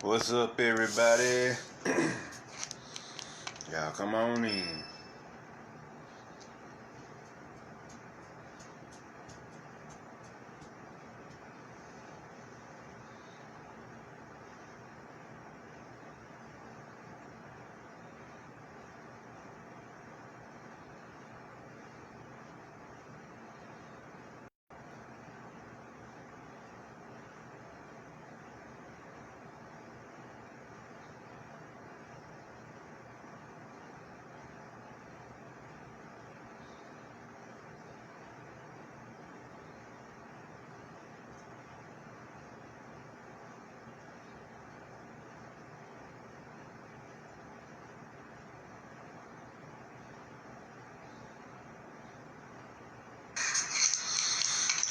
What's up, everybody? Y'all come on in.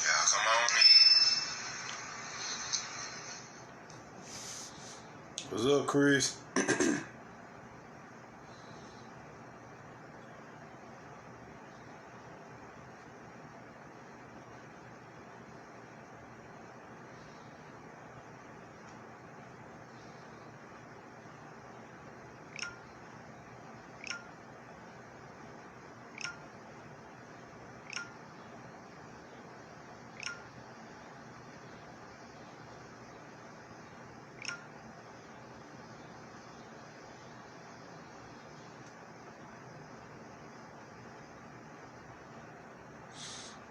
Y'all come on in. What's up, Chris?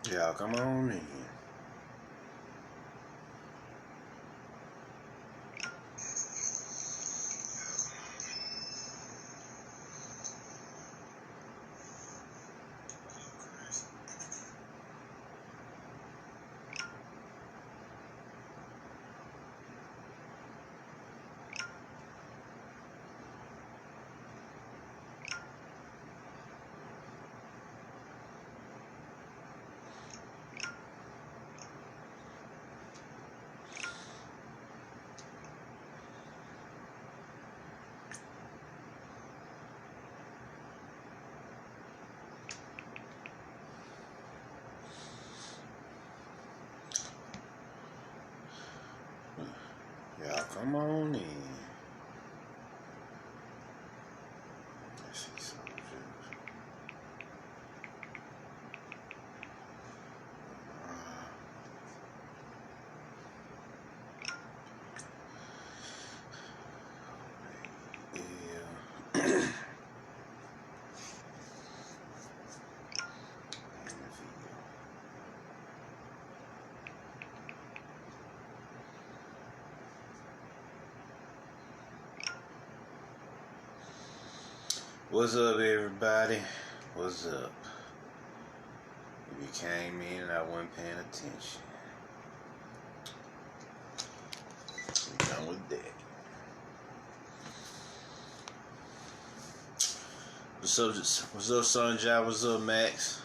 Y'all come on in. Y'all come on in. Let's see something. What's up, everybody? What's up? If you came in and I wasn't paying attention, we done with that. What's up, Sunjay? What's up, Max?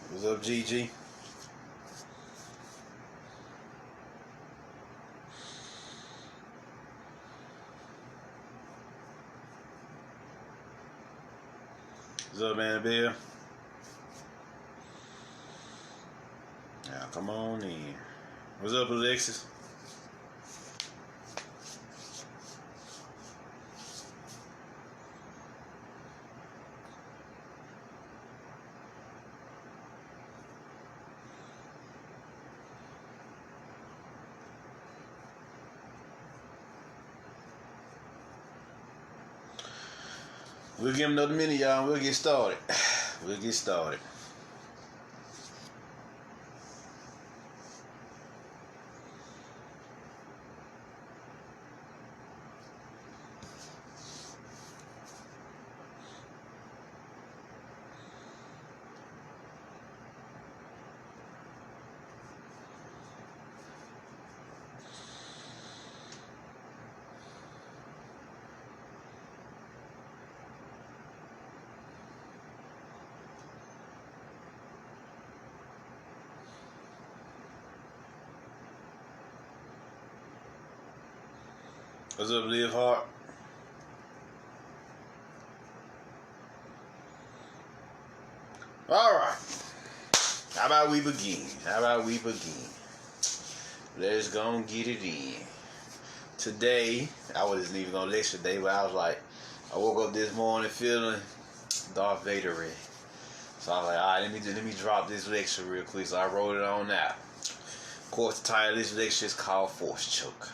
What's up, Gigi? What's up, Annabelle? Yeah, come on in. What's up, Alexis? We'll give him another minute, y'all, and we'll get started. We'll get started. What's up, Live Hart? Alright. How about we begin? Let's go and get it in. Today, I wasn't even gonna lecture today, but I was like, I woke up this morning feeling Darth Vader-y. So I was like, alright, let me drop this lecture real quick. So I wrote it on out. Of course, the title of this lecture is called Force Choke.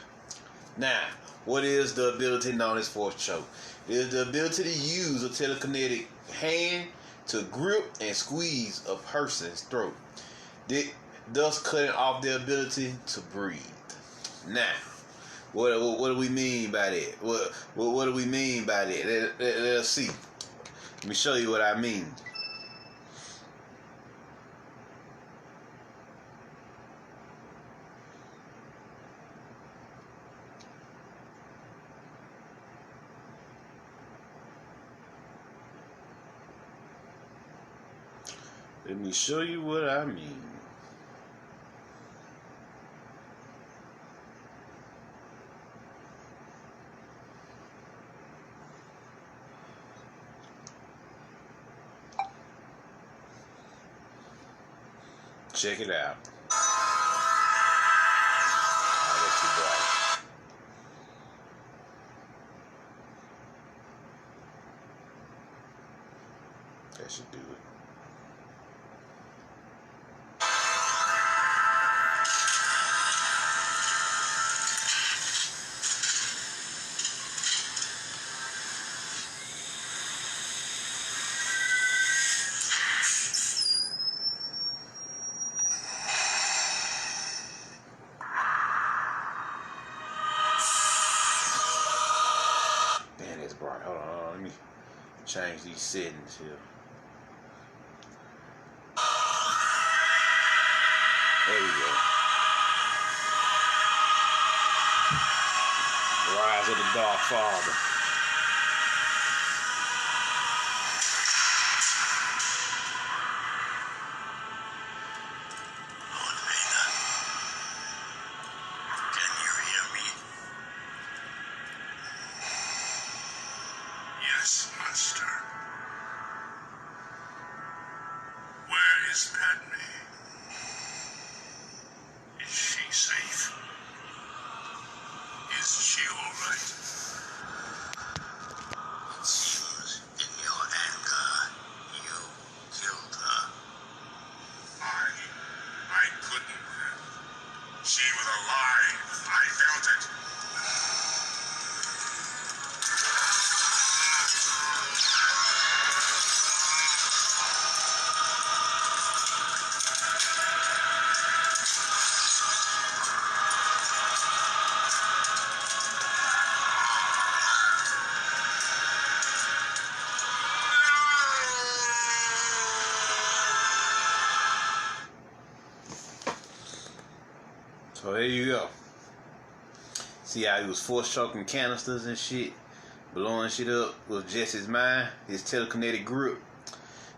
Now, what is the ability known as Force Choke? It is the ability to use a telekinetic hand to grip and squeeze a person's throat, thus cutting off their ability to breathe. Now, what do we mean by that? What do we mean by that? Let's see. Let me show you what I mean. Let me show you what I mean. Check it out. I'll let you go. That should do it. Man, it's bright. Hold on. Let me change these settings here. There we go. The Rise of the Dark Father. Lord Vader, can you hear me? Yes, Master. Where is Padme? Is she safe? Is she all right? It seems in your anger, you killed her. I couldn't have. She was alive. I felt it. So there you go. See how he was force choking canisters and shit, blowing shit up with just his mind, his telekinetic grip.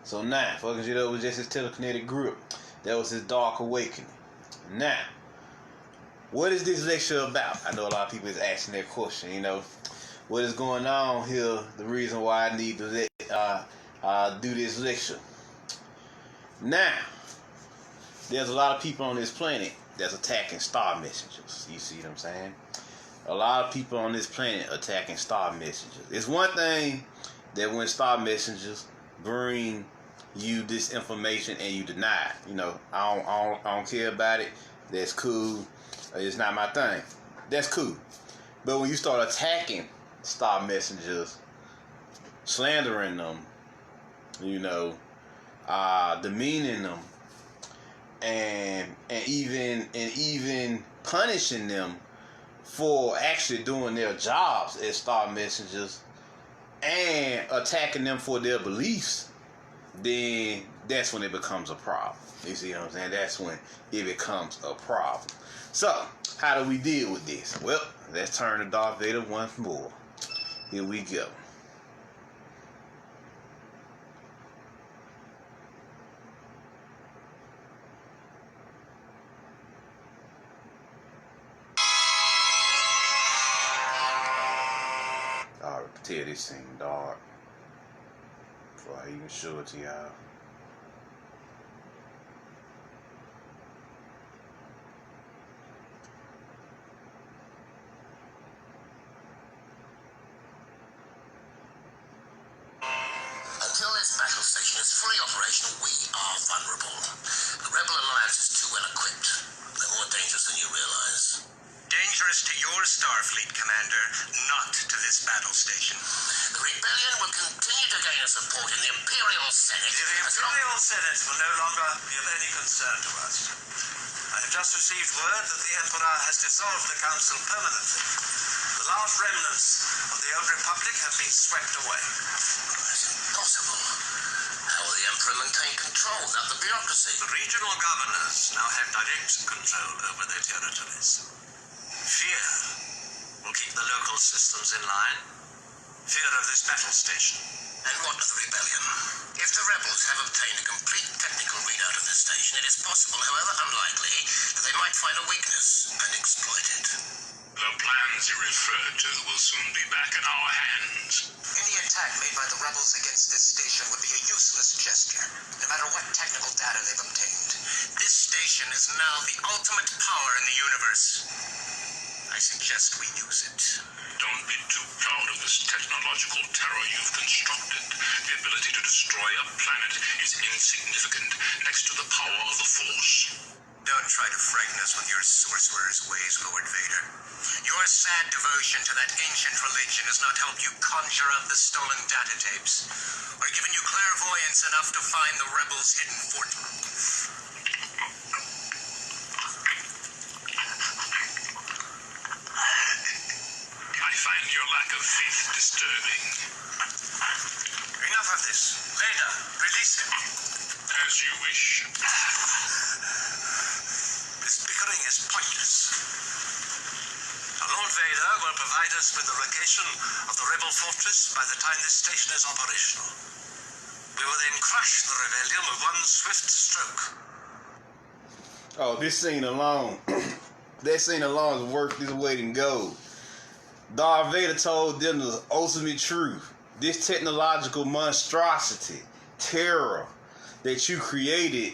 So now, fucking shit up with just his telekinetic grip. That was his dark awakening. Now, what is this lecture about? I know a lot of people is asking that question, you know. What is going on here? The reason why I need to do this lecture. Now, there's a lot of people on this planet that's attacking star messengers. You see what I'm saying? A lot of people on this planet attacking star messengers. It's one thing that when star messengers bring you this information and you deny it. You know, I don't care about it. That's cool. It's not my thing. That's cool. But when you start attacking star messengers, slandering them, you know, demeaning them, and even punishing them for actually doing their jobs as star messengers and attacking them for their beliefs, then that's when it becomes a problem. You see what I'm saying? That's when it becomes a problem. So, how do we deal with this? Well, let's turn to Darth Vader once more. Here we go. I tell this thing dark before I even show it to y'all. station is fully operational, we are vulnerable. The Rebel Alliance is too well equipped. They're more dangerous than you realize. Dangerous to your Starfleet, Commander, not to this battle station. The rebellion will continue to gain support in the Imperial Senate. The Imperial Senate will no longer be of any concern to us. I have just received word that the Emperor has dissolved the Council permanently. The last remnants of the old Republic have been swept away. It's impossible. How will the Emperor maintain control without the bureaucracy? The regional governors now have direct control over their territories. Fear will keep the local systems in line. Fear of this battle station. And what of the rebellion? If the rebels have obtained a complete technical readout of this station, it is possible, however unlikely, that they might find a weakness and exploit it. The plans you referred to will soon be back in our hands. Any attack made by the rebels against this station would be a useless gesture, no matter what technical data they've obtained. This station is now the ultimate power in the universe. I suggest we use it. Don't be too proud of this technological terror you've constructed. The ability to destroy a planet is insignificant next to the power of the Force. Don't try to frighten us with your sorcerer's ways, Lord Vader. Your sad devotion to that ancient religion has not helped you conjure up the stolen data tapes, or given you clairvoyance enough to find the rebels' hidden fort. I find your lack of faith disturbing. Enough of this. Vader, release him. As you wish. This bickering is pointless. Lord Vader will provide us with the location of the rebel fortress by the time this station is operational. We will then crush the rebellion with one swift stroke. Oh, this scene alone, that scene alone is worth this weight in gold. Darth Vader told them the ultimate truth. This technological monstrosity, terror that you created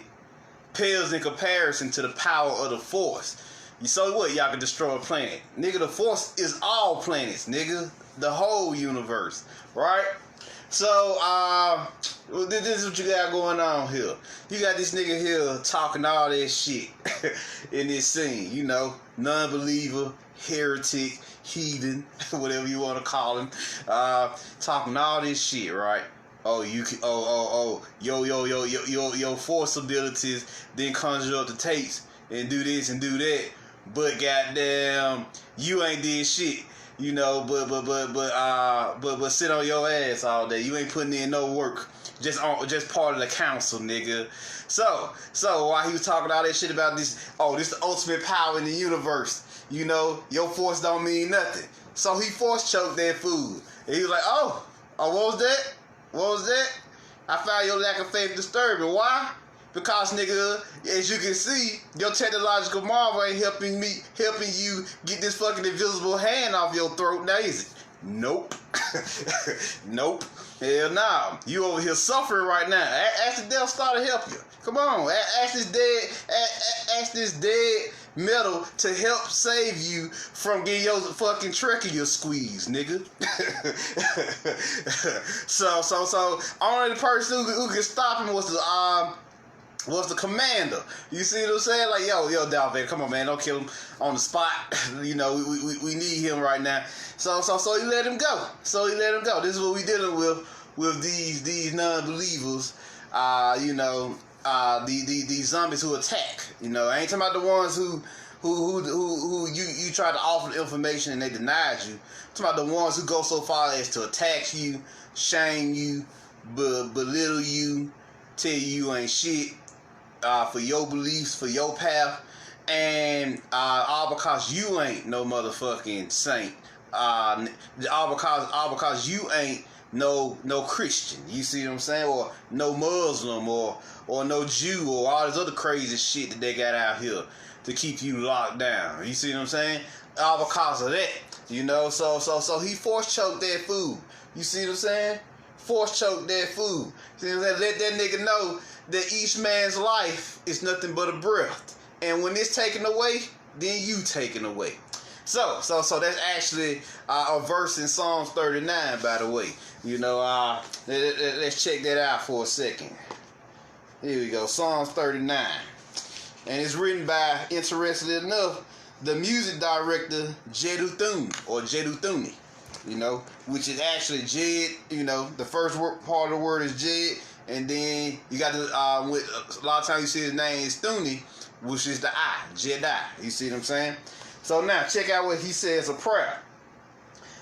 pales in comparison to the power of the Force. You so what? Y'all can destroy a planet. Nigga, the Force is all planets, nigga. The whole universe, right? So, this is what you got going on here. You got this nigga here talking all that shit in this scene, you know, non-believer, heretic, heathen, whatever you want to call him, talking all this shit, right? Oh, you can, your Force abilities then conjure up the tapes and do this and do that, but goddamn, you ain't did shit. You know, but sit on your ass all day. You ain't putting in no work. Just part of the council, nigga. So while he was talking all that shit about this, this the ultimate power in the universe. You know, your Force don't mean nothing. So he force choked that food. And he was like, what was that? What was that? I found your lack of faith disturbing. Why? Because, nigga, as you can see, your technological marvel ain't helping you get this fucking invisible hand off your throat, now is it? Nope. Nope. Hell nah. You over here suffering right now. Ask the Death Star to help you. Come on. Ask this dead metal to help save you from getting your fucking trachea squeezed, nigga. So only the person who could stop him was the commander. You see what I'm saying? Like, yo, Darth Vader, come on, man, don't kill him on the spot. You know, we need him right now. So he let him go. This is what we dealing with these non-believers. These zombies who attack. You know, I ain't talking about the ones who you tried to offer information and they denied you. I'm talking about the ones who go so far as to attack you, shame you, belittle you, tell you ain't shit. For your beliefs, for your path, and all because you ain't no motherfucking saint. All because you ain't no Christian. You see what I'm saying? Or no Muslim, or no Jew, or all this other crazy shit that they got out here to keep you locked down. You see what I'm saying? All because of that. You know, so he force choked that food. You see what I'm saying? Force choke that food. See what I'm saying? Let that nigga know that each man's life is nothing but a breath. And when it's taken away, then you taken away. So that's actually a verse in Psalms 39, by the way. You know, let's check that out for a second. Here we go, Psalms 39. And it's written by, interestingly enough, the music director Jeduthuni, you know, which is actually Jed, you know, the first part of the word is Jed, and then you got the, with, a lot of times you see his name is Thuni, which is the I, Jedi. You see what I'm saying? So now, check out what he says a prayer.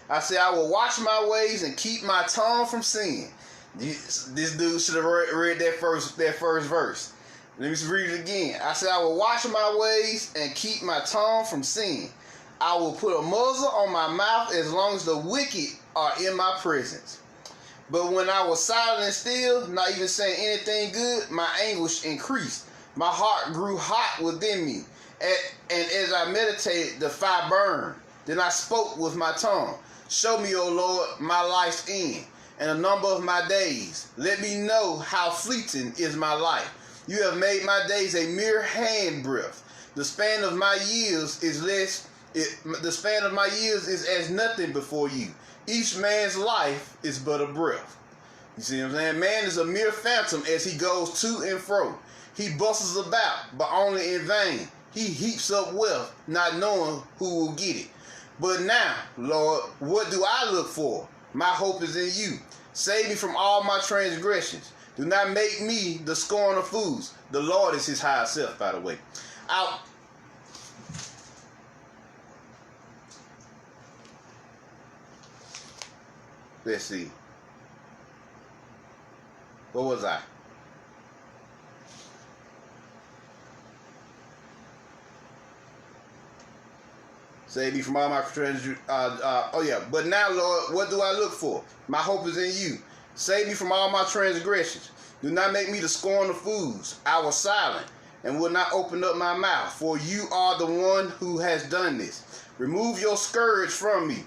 I say, I will watch my ways and keep my tongue from sin. This dude should have read that first verse. Let me read it again. I said, I will watch my ways and keep my tongue from sin. I will put a muzzle on my mouth as long as the wicked are in my presence. But when I was silent and still, not even saying anything good, my anguish increased. My heart grew hot within me. And as I meditated, the fire burned. Then I spoke with my tongue. Show me, O Lord, my life's end and the number of my days. Let me know how fleeting is my life. You have made my days a mere handbreadth. The span of my years is as nothing before you. Each man's life is but a breath. You see what I'm saying? Man is a mere phantom as he goes to and fro. He bustles about, but only in vain. He heaps up wealth, not knowing who will get it. But now, Lord, what do I look for? My hope is in you. Save me from all my transgressions. Do not make me the scorn of fools. The Lord is his higher self, by the way. Let's see. What was I? Save me from all my transgressions. But now, Lord, what do I look for? My hope is in you. Save me from all my transgressions. Do not make me the scorn of fools. I was silent and would not open up my mouth, for you are the one who has done this. Remove your scourge from me.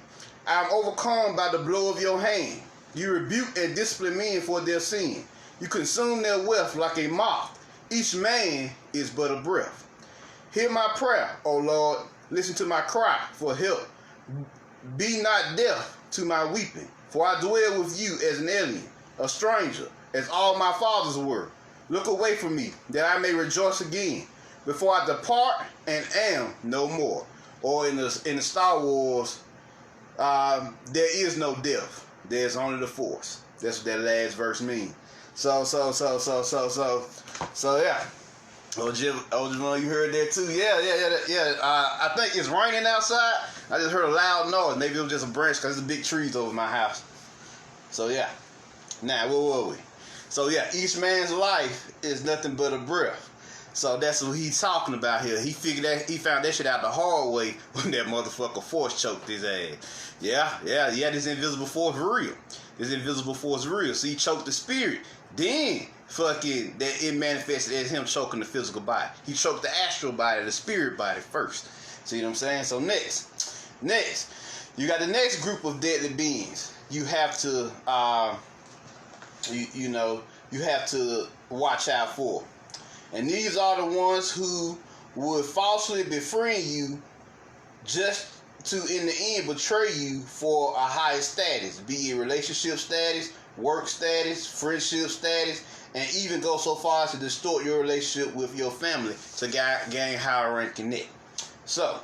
I am overcome by the blow of your hand. You rebuke and discipline men for their sin. You consume their wealth like a moth. Each man is but a breath. Hear my prayer, O Lord. Listen to my cry for help. Be not deaf to my weeping, for I dwell with you as an alien, a stranger, as all my fathers were. Look away from me, that I may rejoice again, before I depart and am no more. Or in the Star Wars, there is no death. There's only the Force. That's what that last verse means. So yeah. Oh, Jim, you heard that too? Yeah. I think it's raining outside. I just heard a loud noise. Maybe it was just a branch because there's big trees over my house. So yeah. Now, where were we? So yeah, each man's life is nothing but a breath. So that's what he's talking about here. He found that shit out the hard way when that motherfucker Force choked his ass. Yeah, this invisible force real. This invisible force real. So he choked the spirit. Then fucking that it manifested as him choking the physical body. He choked the astral body, the spirit body first. See what I'm saying? So next, you got the next group of deadly beings. You have to, you have to watch out for. And these are the ones who would falsely befriend you just to, in the end, betray you for a higher status, be it relationship status, work status, friendship status, and even go so far as to distort your relationship with your family to gain higher ranking net. So,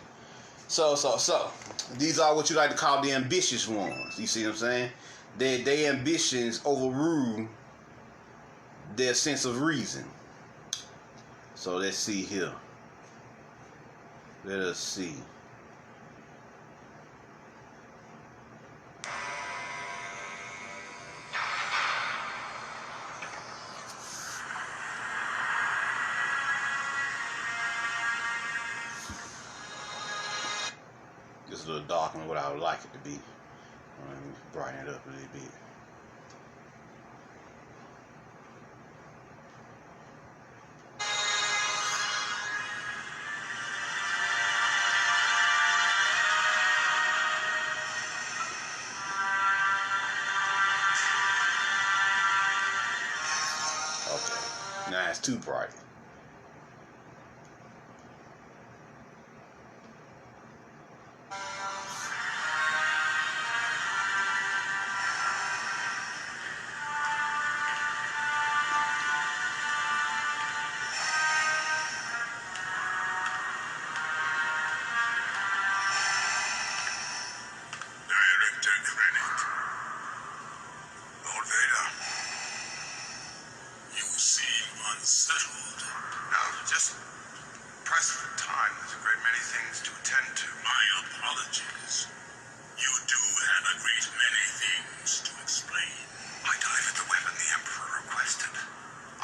these are what you like to call the ambitious ones. You see what I'm saying? Their ambitions overrule their sense of reason. So let's see here. Let us see. It's a little darker than what I would like it to be. Let me brighten it up a little bit. Okay, now it's too bright. Vader, you seem unsettled. Now, just press for time. There's a great many things to attend to. My apologies. You do have a great many things to explain. I delivered the weapon the Emperor requested.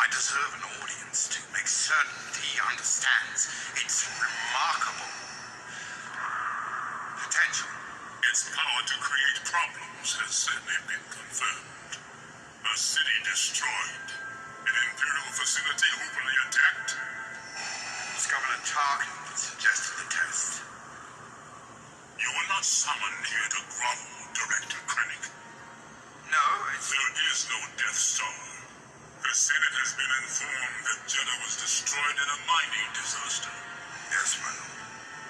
I deserve an audience to make certain he understands its remarkable potential. Its power to create problems has certainly been confirmed. A city destroyed. An Imperial facility openly attacked. It's Governor Tarkin that suggested the test. You were not summoned here to grovel, Director Krennic. No, it's... There is no Death Star. The Senate has been informed that Jeddah was destroyed in a mining disaster. Yes, my lord.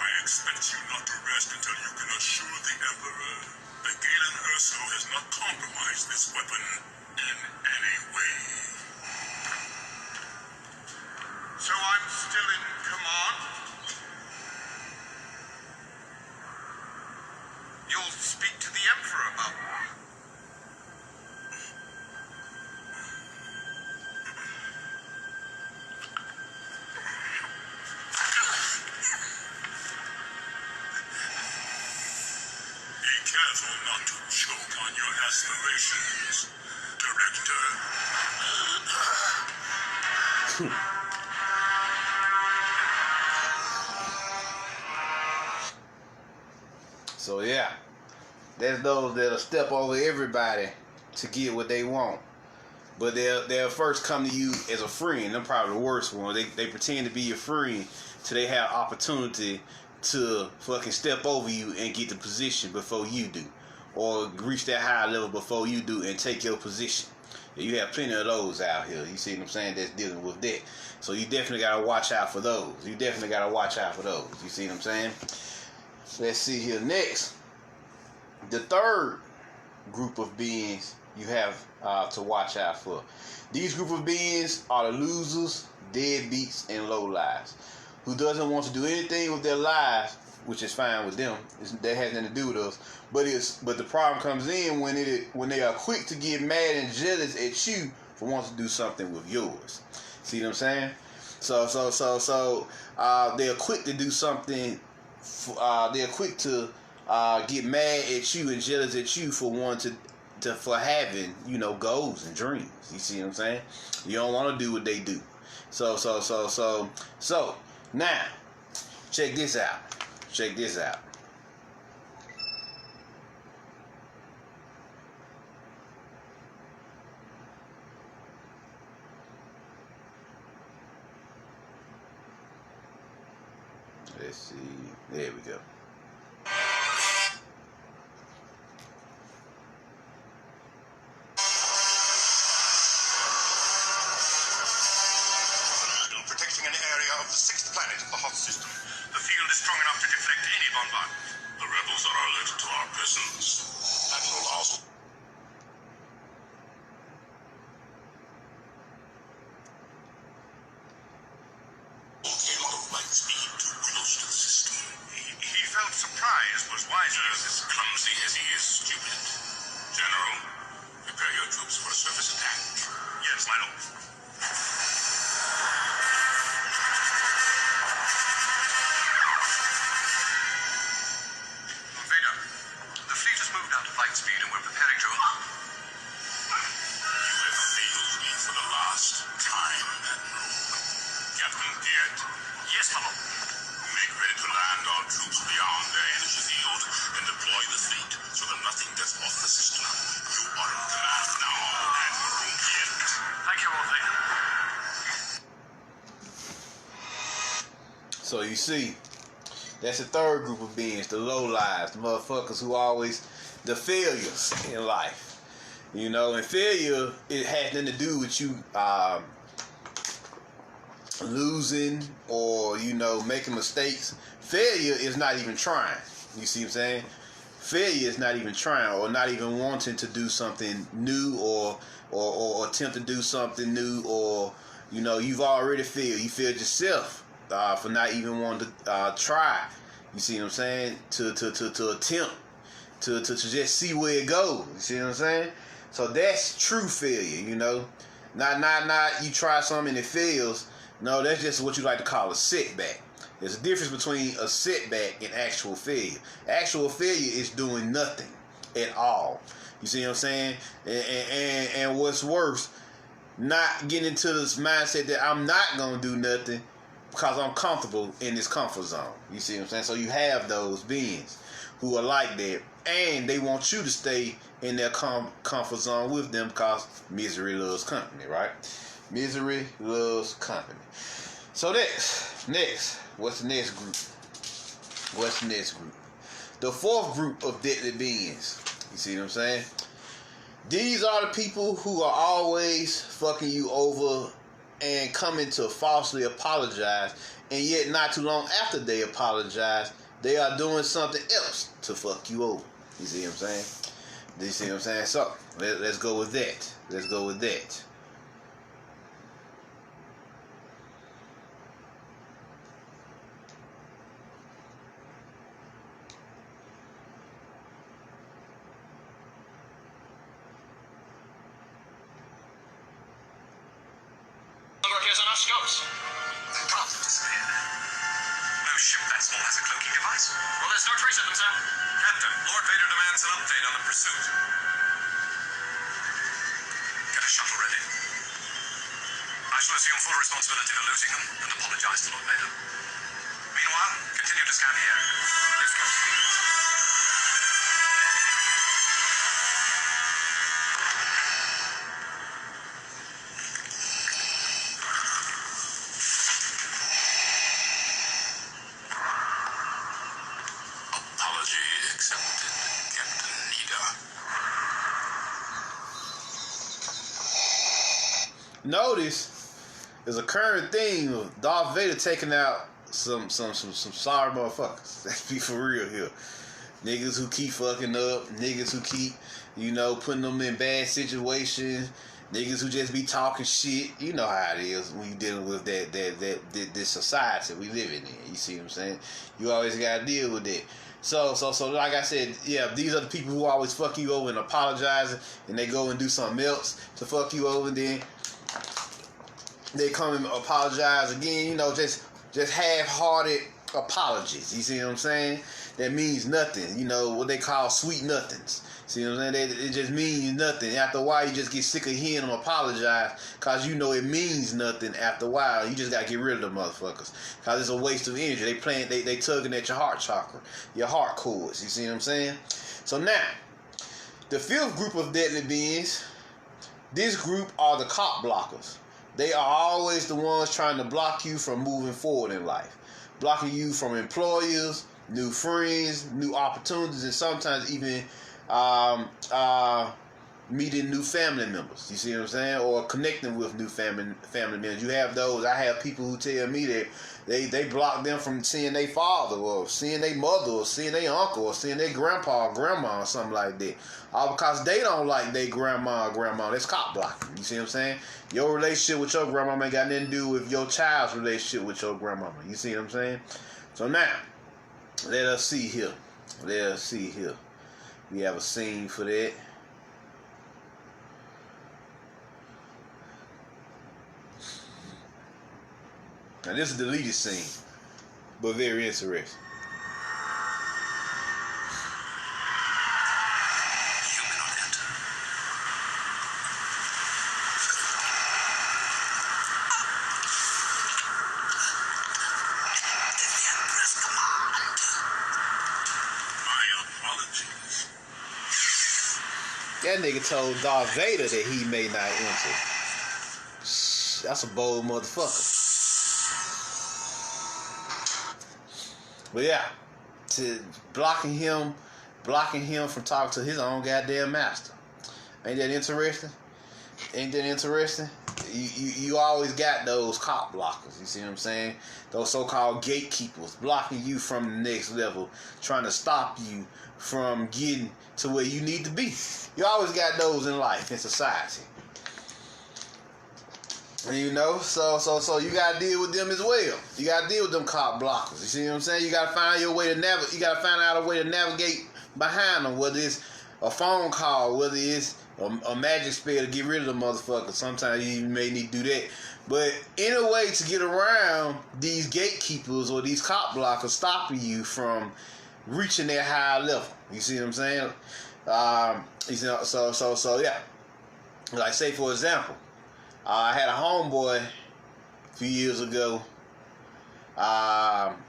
I expect you not to rest until you can assure the Emperor that Galen Erso has not compromised this weapon in any way. So I'm still in command? You'll speak to the Emperor about me? Be careful not to choke on your aspirations, Director. So yeah, there's those that'll step over everybody to get what they want. But they'll first come to you as a friend. They're probably the worst one. They pretend to be your friend till they have opportunity to fucking step over you and get the position before you do. Or reach that high level before you do and take your position. You have plenty of those out here. You see what I'm saying? That's dealing with that. So you definitely got to watch out for those. You definitely got to watch out for those. You see what I'm saying? Let's see here next. The third group of beings you have to watch out for. These group of beings are the losers, deadbeats, and lowlives, who doesn't want to do anything with their lives, which is fine with them. That has nothing to do with us. But the problem comes in when they are quick to get mad and jealous at you for wanting to do something with yours. See what I'm saying? So they're quick to do something. They're quick to get mad at you and jealous at you for wanting for having, goals and dreams. You see what I'm saying? You don't want to do what they do. So now, check this out. Check this out. Let's see. There we go. Protecting an area of the 6th planet of the hot system. The field is strong enough to deflect any bombardment. The rebels are alerted to our presence. Admiral also came out of light speed too close to the system. He felt surprised, was wiser. He is as clumsy as he is stupid. General, prepare your troops for a surface attack. Yes, my lord. Vader, the fleet has moved out of light speed and we're preparing to... You have failed me for the last time, Admiral. Captain Piet. Yes, my lord. Make ready to land our troops beyond their energy field and deploy the fleet so that nothing gets off the system. You are in command now, Admiral Piet. Thank you, Lord Vader. So you see, that's the third group of beings, the low lives, the motherfuckers who always the failures in life. And failure, it has nothing to do with you losing or making mistakes. Failure is not even trying. You see what I'm saying? Failure is not even trying or not even wanting to do something new or attempt to do something new, or you've already failed. You failed yourself for not even wanting to try. You see what I'm saying? To attempt to just see where it goes. You see what I'm saying? So that's true failure, you know. Not you try something and it fails. No, that's just what you like to call a setback. There's a difference between a setback and actual failure. Actual failure is doing nothing at all. You see what I'm saying? And what's worse, not getting into this mindset that I'm not going to do nothing because I'm comfortable in this comfort zone. You see what I'm saying? So you have those beings who are like that, and they want you to stay in their comfort zone with them because misery loves company, right? Misery loves company. So next, what's the next group? What's the next group? The fourth group of deadly beings. You see what I'm saying? These are the people who are always fucking you over and coming to falsely apologize, and yet not too long after they apologize, they are doing something else to fuck you over. You see what I'm saying? You see what I'm saying? So, let's go with that. Let's go with that. On our scopes. The craft have disappeared. No ship that small has a cloaking device. Well, there's no trace of them, sir. Captain, Lord Vader demands an update on the pursuit. Get a shuttle ready. I shall assume full responsibility for losing them and apologize to Lord Vader. Meanwhile, continue to scan the area. Yes, Captain. Apology accepted, Captain Nita. Notice there's a current theme of Darth Vader taking out some sorry motherfuckers. Let's be for real here. Niggas who keep fucking up, niggas who keep, you know, putting them in bad situations, niggas who just be talking shit. You know how it is when you dealing with this society we living in. You see what I'm saying? You always gotta deal with that. So like I said, yeah, these are the people who always fuck you over and apologizing, and they go and do something else to fuck you over, and then they come and apologize again. You know, just half-hearted apologies. You see what I'm saying? That means nothing. You know, what they call sweet nothings. See what I'm saying? It just means nothing. After a while, you just get sick of hearing them apologize because you know it means nothing after a while. You just got to get rid of them motherfuckers because it's a waste of energy. They tugging at your heart chakra, your heart cords. You see what I'm saying? So now, the fifth group of deadly beings, this group are the cop blockers. They are always the ones trying to block you from moving forward in life. Blocking you from employers, new friends, new opportunities, and sometimes even meeting new family members. You see what I'm saying? Or connecting with new family members. You have those. I have people who tell me that they block them from seeing their father or seeing their mother or seeing their uncle or seeing their grandpa or grandma or something like that. All because they don't like their grandma or grandma. That's cop blocking. You see what I'm saying? Your relationship with your grandmama ain't got nothing to do with your child's relationship with your grandmama. You see what I'm saying? So now, let us see here. We have a scene for that. Now this is a deleted scene, but very interesting. That nigga told Darth Vader that he may not enter. That's a bold motherfucker. But yeah, to blocking him from talking to his own goddamn master. Ain't that interesting? You always got those cop blockers. You see what I'm saying? Those so-called gatekeepers blocking you from the next level, trying to stop you from getting to where you need to be. You always got those in life, in society. And you know, so you gotta deal with them as well. You gotta deal with them cop blockers. You see what I'm saying? You gotta find your way to navigate. You gotta find out a way to navigate behind them, whether it's a phone call, whether it's a magic spell to get rid of the motherfucker. Sometimes you may need to do that. But in a way to get around these gatekeepers or these cop blockers stopping you from reaching that high level. You see what I'm saying? So yeah. Like say for example, I had a homeboy a few years ago.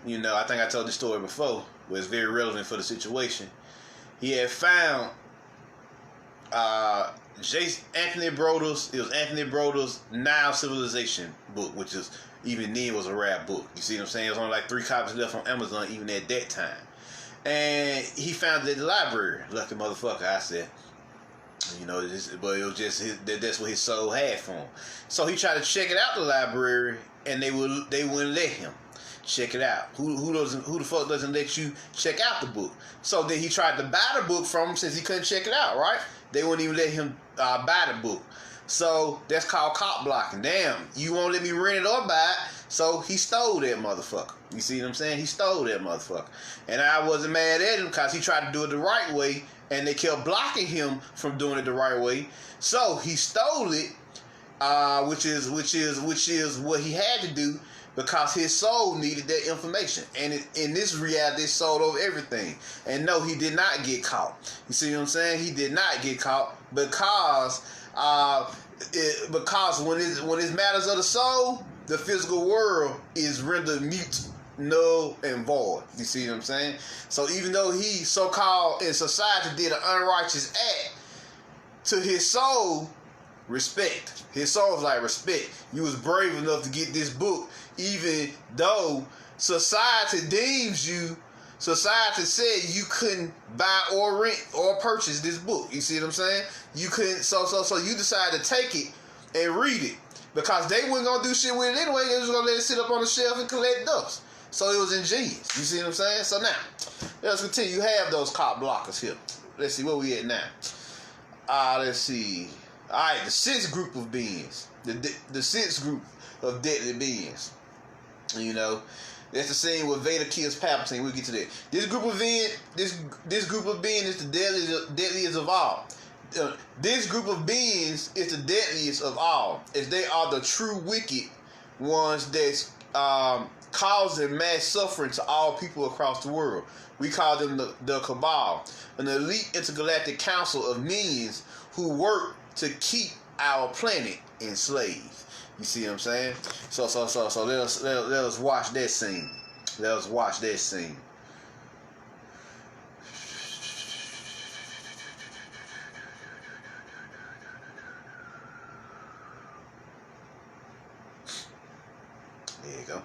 You know, I think I told this story before, but it's very relevant for the situation. He had found Anthony Broder's. It was Anthony Broder's Now Civilization book, which is even then was a rare book. You see what I'm saying? There's only like 3 copies left on Amazon even at that time. And he found it at the library. Lucky motherfucker, I said. You know, but it was just that's what his soul had for him. So he tried to check it out the library, and they wouldn't let him check it out. Who the fuck doesn't let you check out the book? So then he tried to buy the book from him since he couldn't check it out, right? They wouldn't even let him buy the book. So that's called cop blocking. Damn, you won't let me rent it or buy it. So he stole that motherfucker. You see what I'm saying? He stole that motherfucker. And I wasn't mad at him because he tried to do it the right way, and they kept blocking him from doing it the right way. So he stole it, which is what he had to do because his soul needed that information. And in this reality, it sold over everything. And no, he did not get caught. You see what I'm saying? He did not get caught because when it's matters of the soul, the physical world is rendered mute, null, and void. You see what I'm saying? So even though he so-called in society did an unrighteous act, to his soul, respect. His soul's like respect. You was brave enough to get this book, even though society deems you. Society said you couldn't buy or rent or purchase this book. You see what I'm saying? You couldn't. So you decided to take it and read it because they weren't gonna do shit with it anyway. They was gonna let it sit up on the shelf and collect dust. So it was ingenious. You see what I'm saying? So now, let's continue. You have those cop blockers here. Let's see where we at now. Let's see. All right, the 6th group of beings. The 6th group of deadly beings. You know, that's the scene where Vader kills Palpatine. We'll get to that. This group of beings is the deadliest of all. This group of beings is the deadliest of all, as they are the true wicked ones that's causing mass suffering to all people across the world. We call them the cabal, an elite intergalactic council of minions who work to keep our planet enslaved. You see what I'm saying? So let us watch that scene. Let us watch that scene. There you go.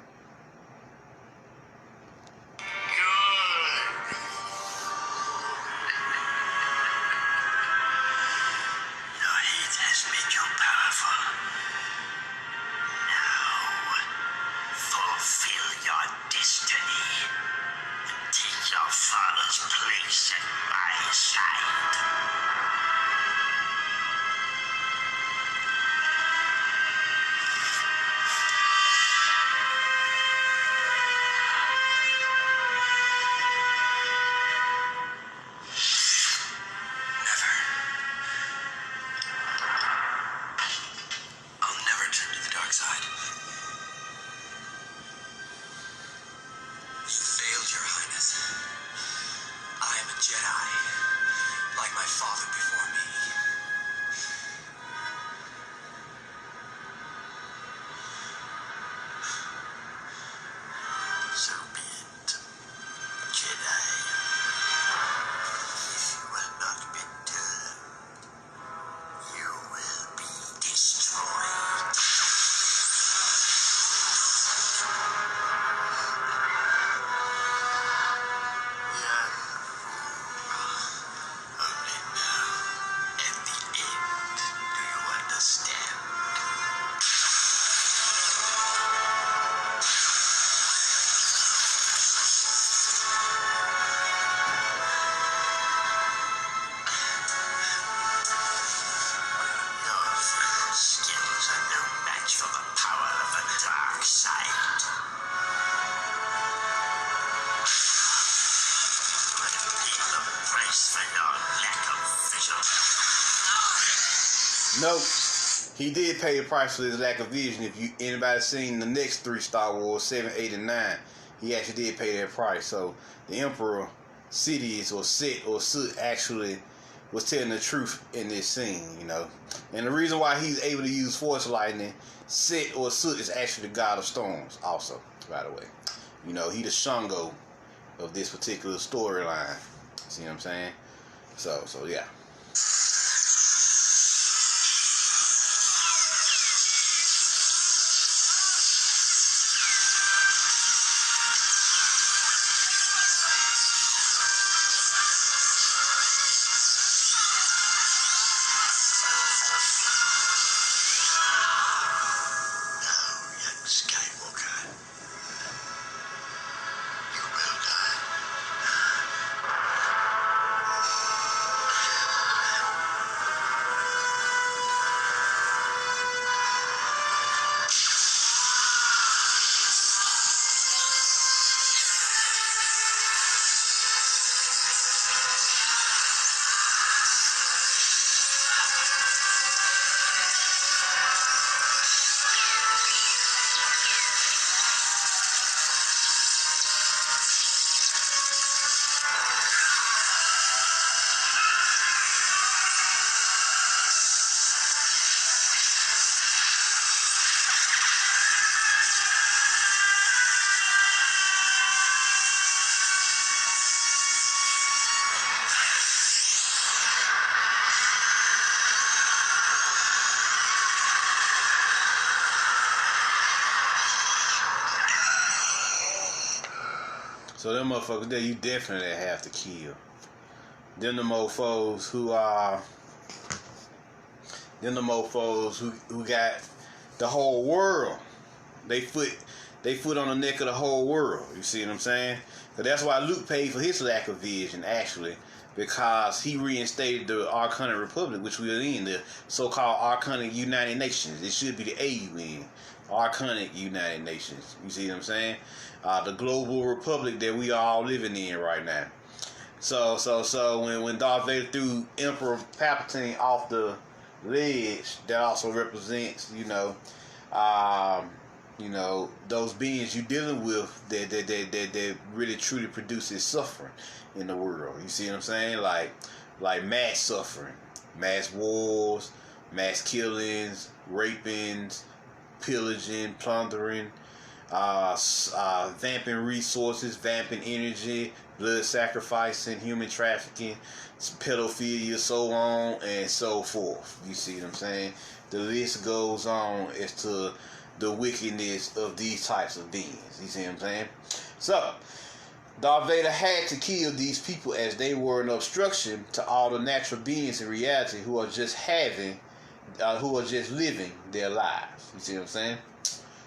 Nope. He did pay the price for his lack of vision. If anybody seen the next 3 Star Wars, 7, 8, and 9, he actually did pay that price. So the Emperor Sidious or Set or Soot actually was telling the truth in this scene, you know. And the reason why he's able to use Force Lightning, Set or Soot is actually the God of Storms also, by the way. You know, he the Shango of this particular storyline. See what I'm saying? So yeah. So them motherfuckers there, you definitely have to kill. Them the mofos who are, who got the whole world. They foot on the neck of the whole world. You see what I'm saying? So that's why Luke paid for his lack of vision, actually, because he reinstated the Arcanic Republic, which we are in, the so-called Arcanic United Nations. It should be the AUN, Arcanic United Nations. You see what I'm saying? The global republic that we are all living in right now. So when Darth Vader threw Emperor Palpatine off the ledge, that also represents, those beings you're dealing with that really truly produces suffering in the world. You see what I'm saying? Like mass suffering, mass wars, mass killings, rapings, pillaging, plundering, vamping resources, vamping energy, blood sacrificing, human trafficking, pedophilia, so on and so forth. You see what I'm saying? The list goes on as to the wickedness of these types of beings. You see what I'm saying? So Darth Vader had to kill these people as they were an obstruction to all the natural beings in reality who are just living their lives. You see what I'm saying?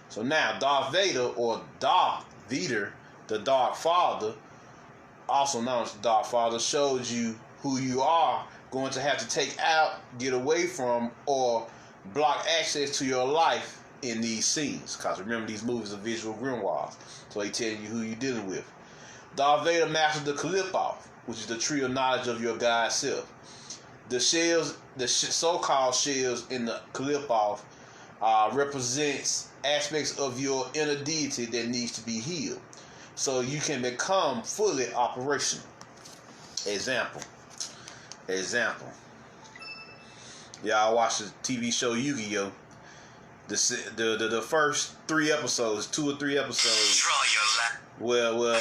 So now Darth Vader, or Darth Vader, the Dark Father, also known as the Dark Father, shows you who you are going to have to take out, get away from, or block access to your life in these scenes. Because remember, these movies are visual grimoires, so they tell you who you're dealing with. Darth Vader mastered the Caliph, which is the tree of knowledge of your God self. The shells, so-called shells in the Caliph represents aspects of your inner deity that needs to be healed, so you can become fully operational. Example. Y'all watch the TV show Yu-Gi-Oh! The first 3 episodes, 2 or 3 episodes. Well,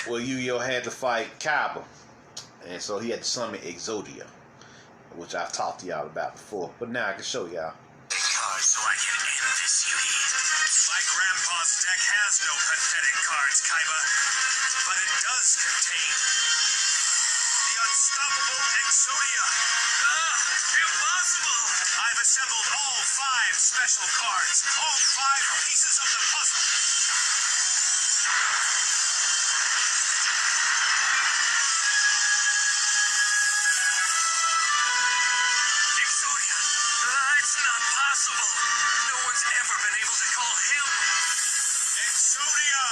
Yu-Gi-Oh! Had to fight Cabal, and so he had to summon Exodia, which I've talked to y'all about before. But now I can show y'all. So I can end this, Yugi. My grandpa's deck has no pathetic cards, Kaiba, but it does contain the unstoppable Exodia. Impossible! I've assembled all 5 special cards, all 5 pieces of the puzzle. Exodia! It's not possible. No one's ever been able to call him. Exodia!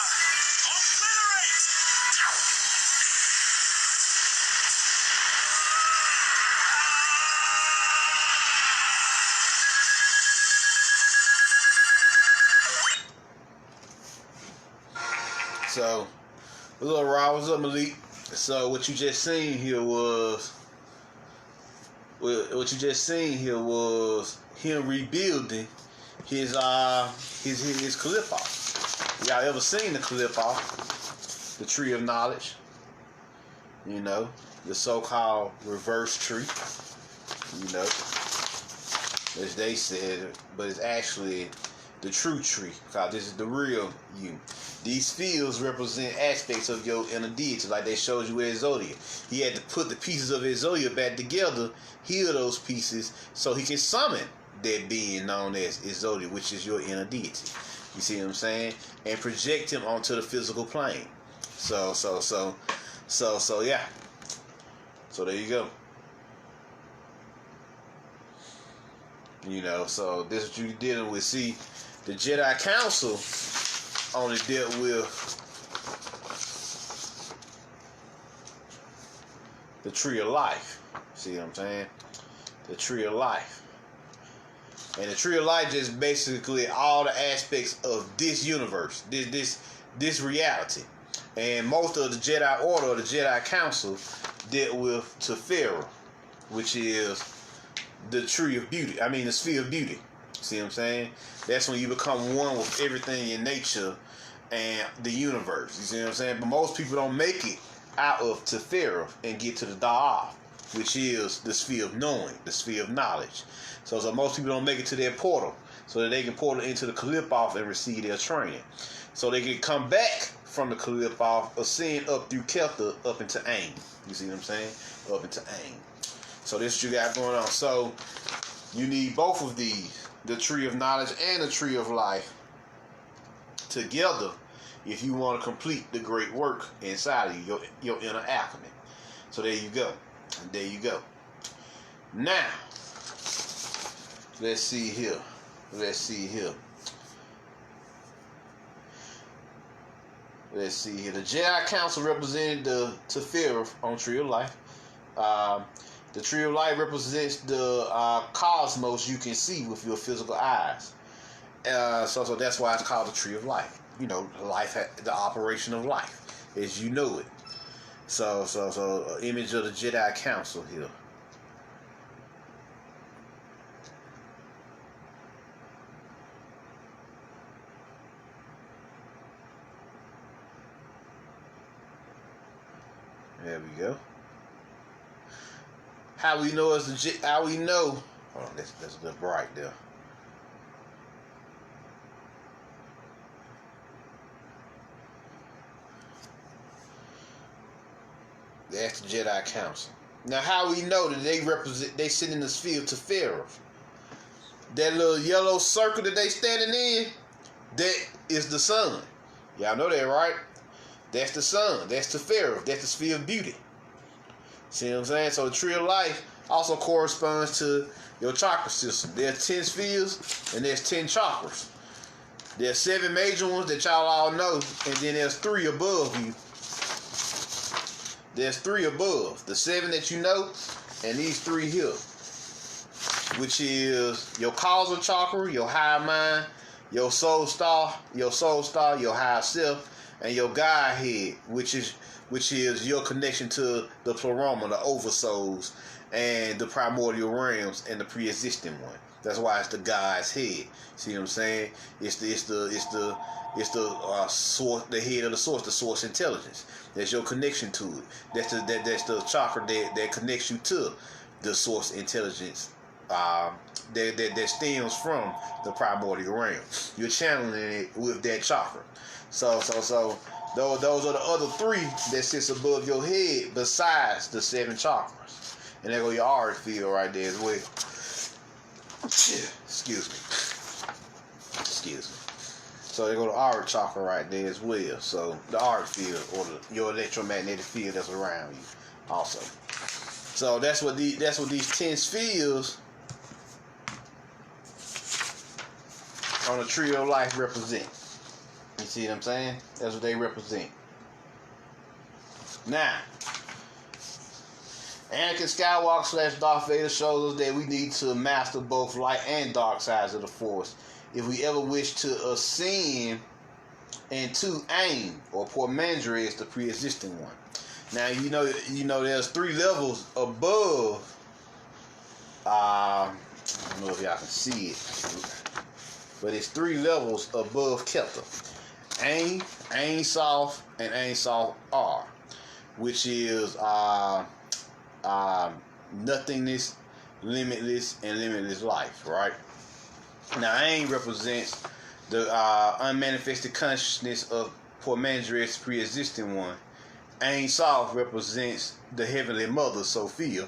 Obliterate! So, a little raw. What's up, Malik? So, what you just seen here was him rebuilding his clip off. Y'all ever seen the clip off? The tree of knowledge. You know, the so-called reverse tree. You know, as they said, but it's actually the true tree, because this is the real you. These fields represent aspects of your inner deity, like they showed you with Exodia. He had to put the pieces of Exodia back together, heal those pieces, so he can summon that being known as Exodia, which is your inner deity. You see what I'm saying? And project him onto the physical plane. So yeah. So there you go. You know, so this is what you're dealing with. See, the Jedi Council only dealt with the tree of life. See what I'm saying? The tree of life. And the tree of life just basically all the aspects of this universe, this reality. And most of the Jedi Order or the Jedi Council dealt with Teferi, which is the tree of beauty. I mean, the sphere of beauty. See what I'm saying? That's when you become one with everything in nature and the universe. You see what I'm saying? But most people don't make it out of Teferi and get to the Da'af, which is the sphere of knowing, the sphere of knowledge. So most people don't make it to their portal so that they can portal into the Kalipoff and receive their training. So they can come back from the Kalipoff, ascend up through Kelta, up into Aang. You see what I'm saying? Up into Aang. So this is what you got going on. So you need both of these, the tree of knowledge and the tree of life, together if you want to complete the great work inside of you, your inner alchemy. So there you go. There you go. Now, let's see here. Let's see here. Let's see here. The Jedi Council represented the Teferi on Tree of Life. The Tree of Life represents the cosmos you can see with your physical eyes. So that's why it's called the Tree of Life. You know, life, the operation of life, as you know it. So image of the Jedi Council here. There we go. How we know it's legit? How we know? Hold on, that's a little bright there. That's the Jedi Council. Now, how we know that they sit in this field to Teferi? That little yellow circle that they standing in, that is the sun. Y'all know that, right? That's the sun. That's Teferi. That's the sphere of beauty. See what I'm saying? So the tree of life also corresponds to your chakra system. There's 10 spheres and there's 10 chakras. There's 7 major ones that y'all all know, and then there's 3 above you. There's 3 above. The 7 that you know, and these 3 here, which is your causal chakra, your higher mind, your soul star, your higher self, and your Godhead, which is your connection to the pleroma, the oversouls, and the primordial realms, and the pre-existing one. That's why it's the God's head. See what I'm saying? It's the source, the head of the source intelligence. That's your connection to it. That's the chakra that connects you to the source intelligence. That stems from the primordial realm. You're channeling it with that chakra. So those are the other 3 that sits above your head besides the 7 chakras. And there go your auric field right there as well. Excuse me. So there go the auric chakra right there as well. So the auric field, or your electromagnetic field that's around you also. So that's what these 10 spheres on the tree of life represent. You see what I'm saying? That's what they represent. Now, Anakin Skywalker / Darth Vader shows us that we need to master both light and dark sides of the Force if we ever wish to ascend and 2, Ain, or Pormandre is the pre-existing one. Now you know there's 3 levels above. I don't know if y'all can see it, but it's 3 levels above Keter. Ain, Ain Soft, and Ain Soft R, which is nothingness, limitless, and limitless life, right? Now, Ain represents the unmanifested consciousness of Pormandre's pre-existing one. Ain Soft represents the Heavenly Mother, Sophia,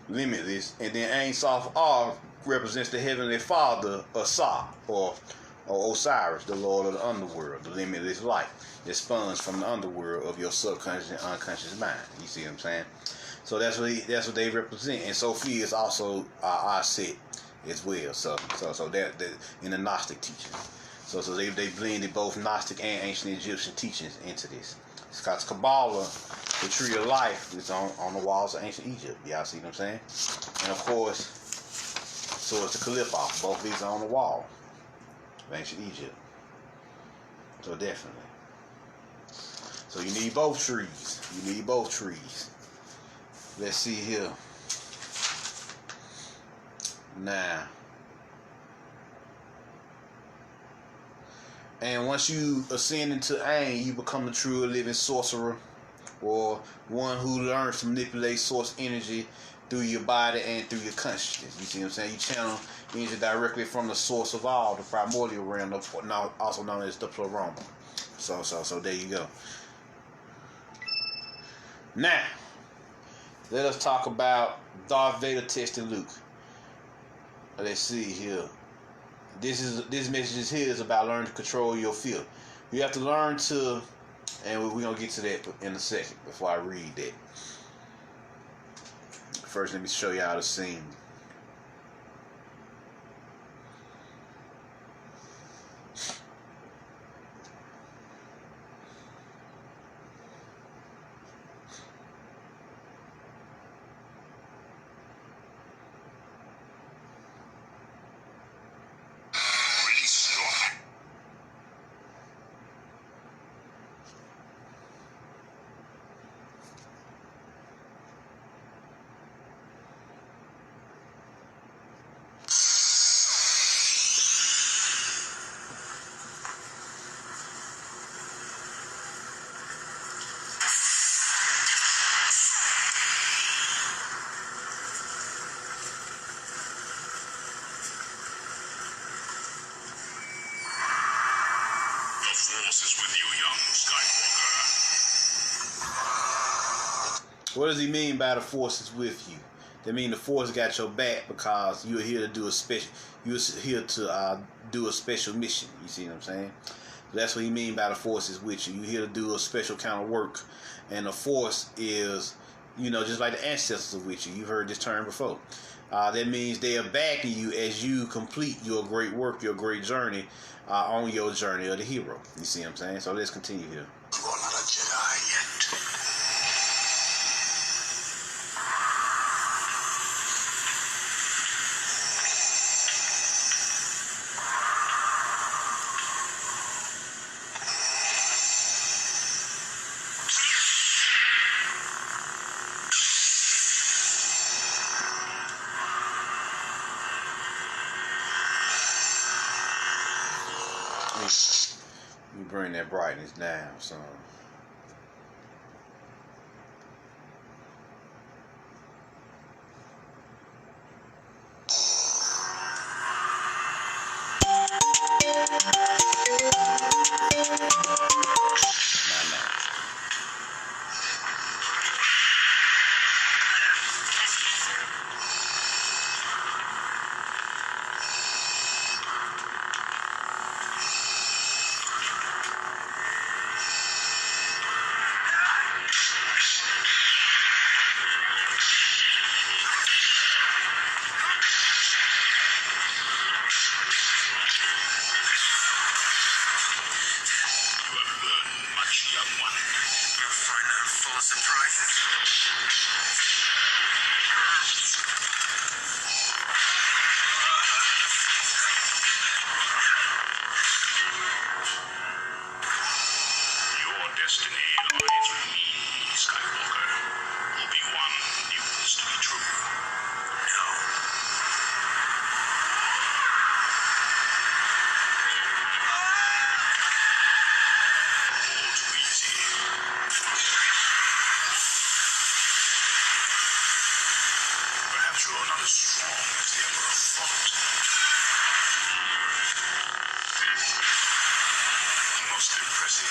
limitless, and then Ain Soft R represents the Heavenly Father, Asa, or Osiris, the Lord of the underworld, the limitless life that spawns from the underworld of your subconscious and unconscious mind. You see what I'm saying? So that's what they represent, and Sophia is also Aset as well. So that in the Gnostic teachings. So they blended both Gnostic and ancient Egyptian teachings into this. It's called Kabbalah, the tree of life, is on the walls of ancient Egypt. Y'all see what I'm saying? And of course, so it's the Caliph. Both these are on the wall of ancient Egypt. So definitely. So you need both trees. You need both trees. Let's see here. Now. And once you ascend into Ain, you become the true living sorcerer, or one who learns to manipulate source energy through your body and through your consciousness. You see what I'm saying? You channel energy directly from the source of all, the primordial realm, also known as the pleroma. So there you go. Now, let us talk about Darth Vader testing Luke. Let's see here. This message here is about learning to control your fear. You have to learn to, and we're gonna get to that in a second before I read that. First, let me show you how the scene. What does he mean by the force is with you? That means the force got your back because you're here to do a special. You're here to do a special mission. You see what I'm saying? That's what he mean by the force is with you. You're here to do a special kind of work, and the force is, just like the ancestors are with you. You've heard this term before. That means they are backing you as you complete your great work, your great journey on your journey of the hero. You see what I'm saying? So let's continue here. You are not a Jedi yet. You bring that brightness down, son. most impressive.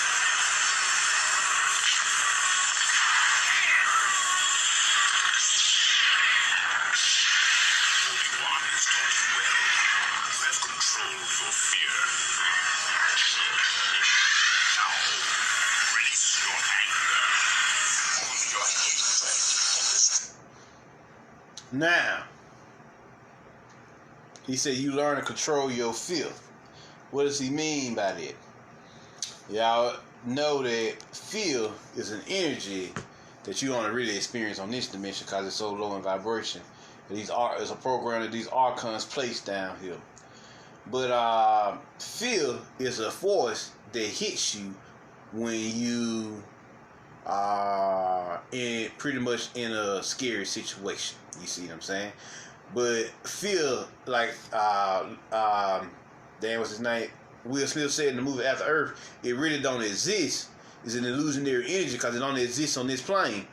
Obi-Wan has taught you well. You have controlled your fear. Now, release your anger. Only your hatred can destroy. Now, he said you learn to control your fear. What does he mean by that? Y'all know that fear is an energy that you don't really experience on this dimension because it's so low in vibration. It's a program that these archons place down here. But fear is a force that hits you when you are pretty much in a scary situation. You see what I'm saying? But fear, like damn, what's his name? Will Smith said in the movie After Earth, it really don't exist. It's an illusionary energy because it only exists on this plane.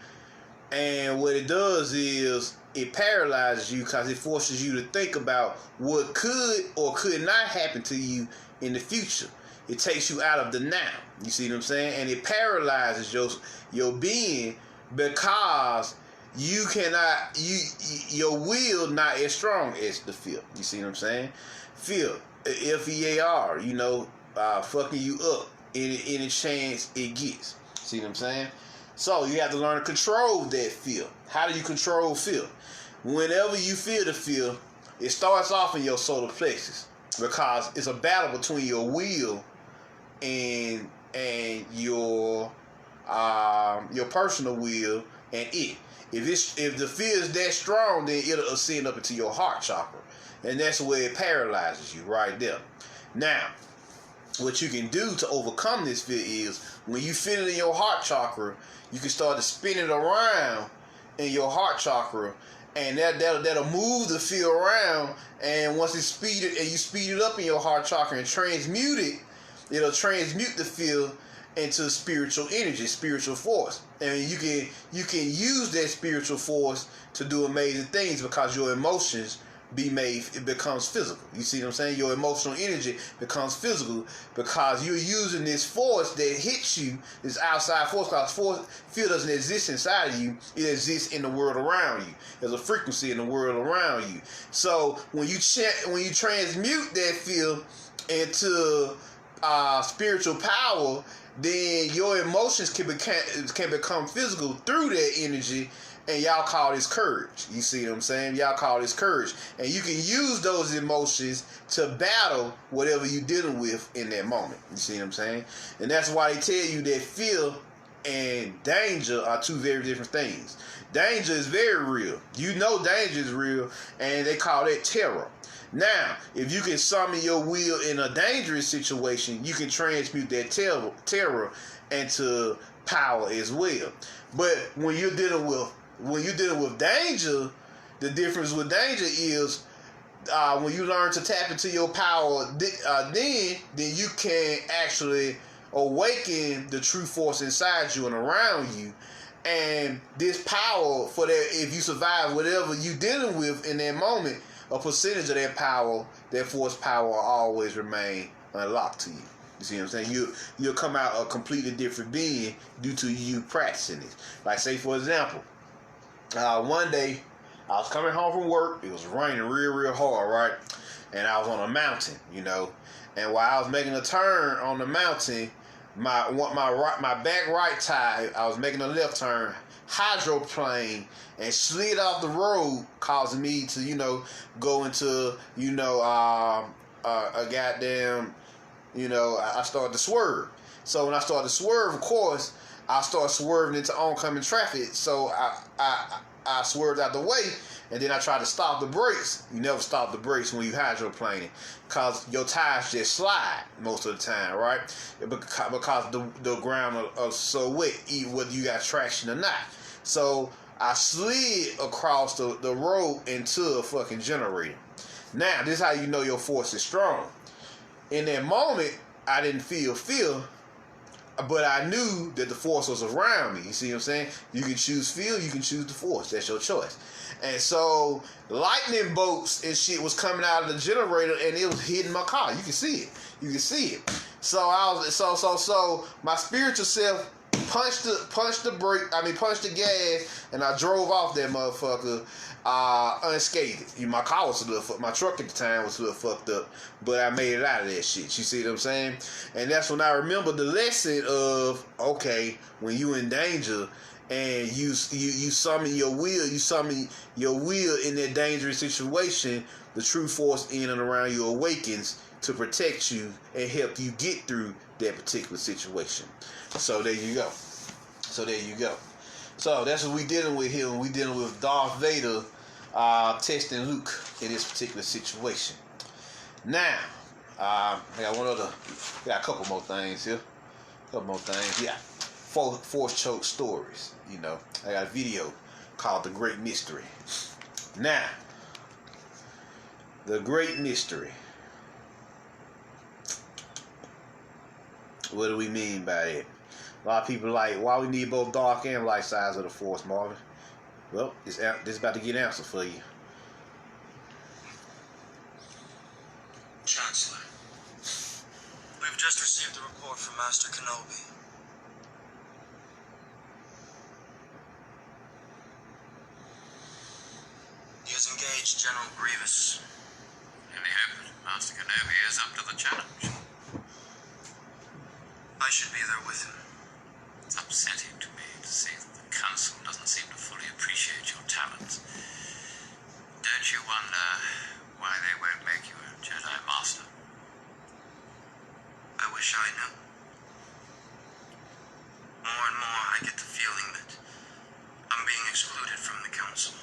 And what it does is it paralyzes you because it forces you to think about what could or could not happen to you in the future. It takes you out of the now. You see what I'm saying? And it paralyzes your being because you cannot, your will not as strong as the fear. You see what I'm saying? Fear, F-E-A-R, fucking you up any chance it gets. See what I'm saying? So you have to learn to control that fear. How do you control fear? Whenever you feel the fear, it starts off in your solar plexus because it's a battle between your will and your personal will and it. If the fear is that strong, then it'll ascend up into your heart chakra. And that's where it paralyzes you right there. Now, what you can do to overcome this fear is when you feel it in your heart chakra, you can start to spin it around in your heart chakra, and that'll move the fear around. And once it's speeded, and you speed it up in your heart chakra and transmute it, it'll transmute the fear into spiritual energy, spiritual force. And you can use that spiritual force to do amazing things because your emotions it becomes physical. You see what I'm saying? Your emotional energy becomes physical because you're using this force that hits you, this outside force, because fear doesn't exist inside of you. It exists in the world around you. There's a frequency in the world around you. So when you transmute that fear into spiritual power, then your emotions can become physical through that energy. And y'all call this courage. You see what I'm saying? Y'all call this courage. And you can use those emotions to battle whatever you're dealing with in that moment. You see what I'm saying? And that's why they tell you that fear and danger are two very different things. Danger is very real. You know danger is real, and they call that terror. Now, if you can summon your will in a dangerous situation, you can transmute that terror into power as well. But when you're dealing with danger, the difference with danger is when you learn to tap into your power, then you can actually awaken the true force inside you and around you. And this power, for that, if you survive whatever you're dealing with in that moment, a percentage of that power, that force power, will always remain unlocked to you. You see what I'm saying? You'll come out a completely different being due to you practicing it. Like, say for example, one day I was coming home from work. It was raining real hard, right? And I was on a mountain, And while I was making a turn on the mountain, my back right tire, I was making a left turn, hydroplaned and slid off the road, causing me to, go into, a goddamn, I started to swerve. So when I started to swerve, of course, I started swerving into oncoming traffic. So I swerved out the way, and then I tried to stop the brakes. You never stop the brakes when you hydroplaning, because your tires just slide most of the time, right? Because the ground is so wet, whether you got traction or not. So I slid across the road into a fucking generator. Now, this is how you know your force is strong. In that moment, I didn't feel fear, but I knew that the force was around me. You see what I'm saying? You can choose fear, you can choose the force. That's your choice. And so lightning bolts and shit was coming out of the generator, and it was hitting my car. You can see it. So my spiritual self punched the gas, and I drove off that motherfucker unscathed. My car was a little my truck at the time was a little fucked up, but I made it out of that shit. You see what I'm saying? And that's when I remember the lesson of, okay, when you in danger and you summon your will, in that dangerous situation, the true force in and around you awakens to protect you and help you get through that particular situation. So there you go. So that's what we dealing with here. We dealing with Darth Vader testing Luke in this particular situation. Now, I got a couple more things here. Yeah. Force choke stories. I got a video called The Great Mystery. Now, The Great Mystery. What do we mean by it? A lot of people like, why we need both dark and light sides of the force, Marvin? Well, this is about to get an answer for you. Chancellor, we've just received a report from Master Kenobi. He has engaged General Grievous. Any hope that Master Kenobi is up to the challenge? I should be there with him. It's upsetting to me to see that the Council doesn't seem to fully appreciate your talents. Don't you wonder why they won't make you a Jedi Master? I wish I knew. More and more I get the feeling that I'm being excluded from the Council.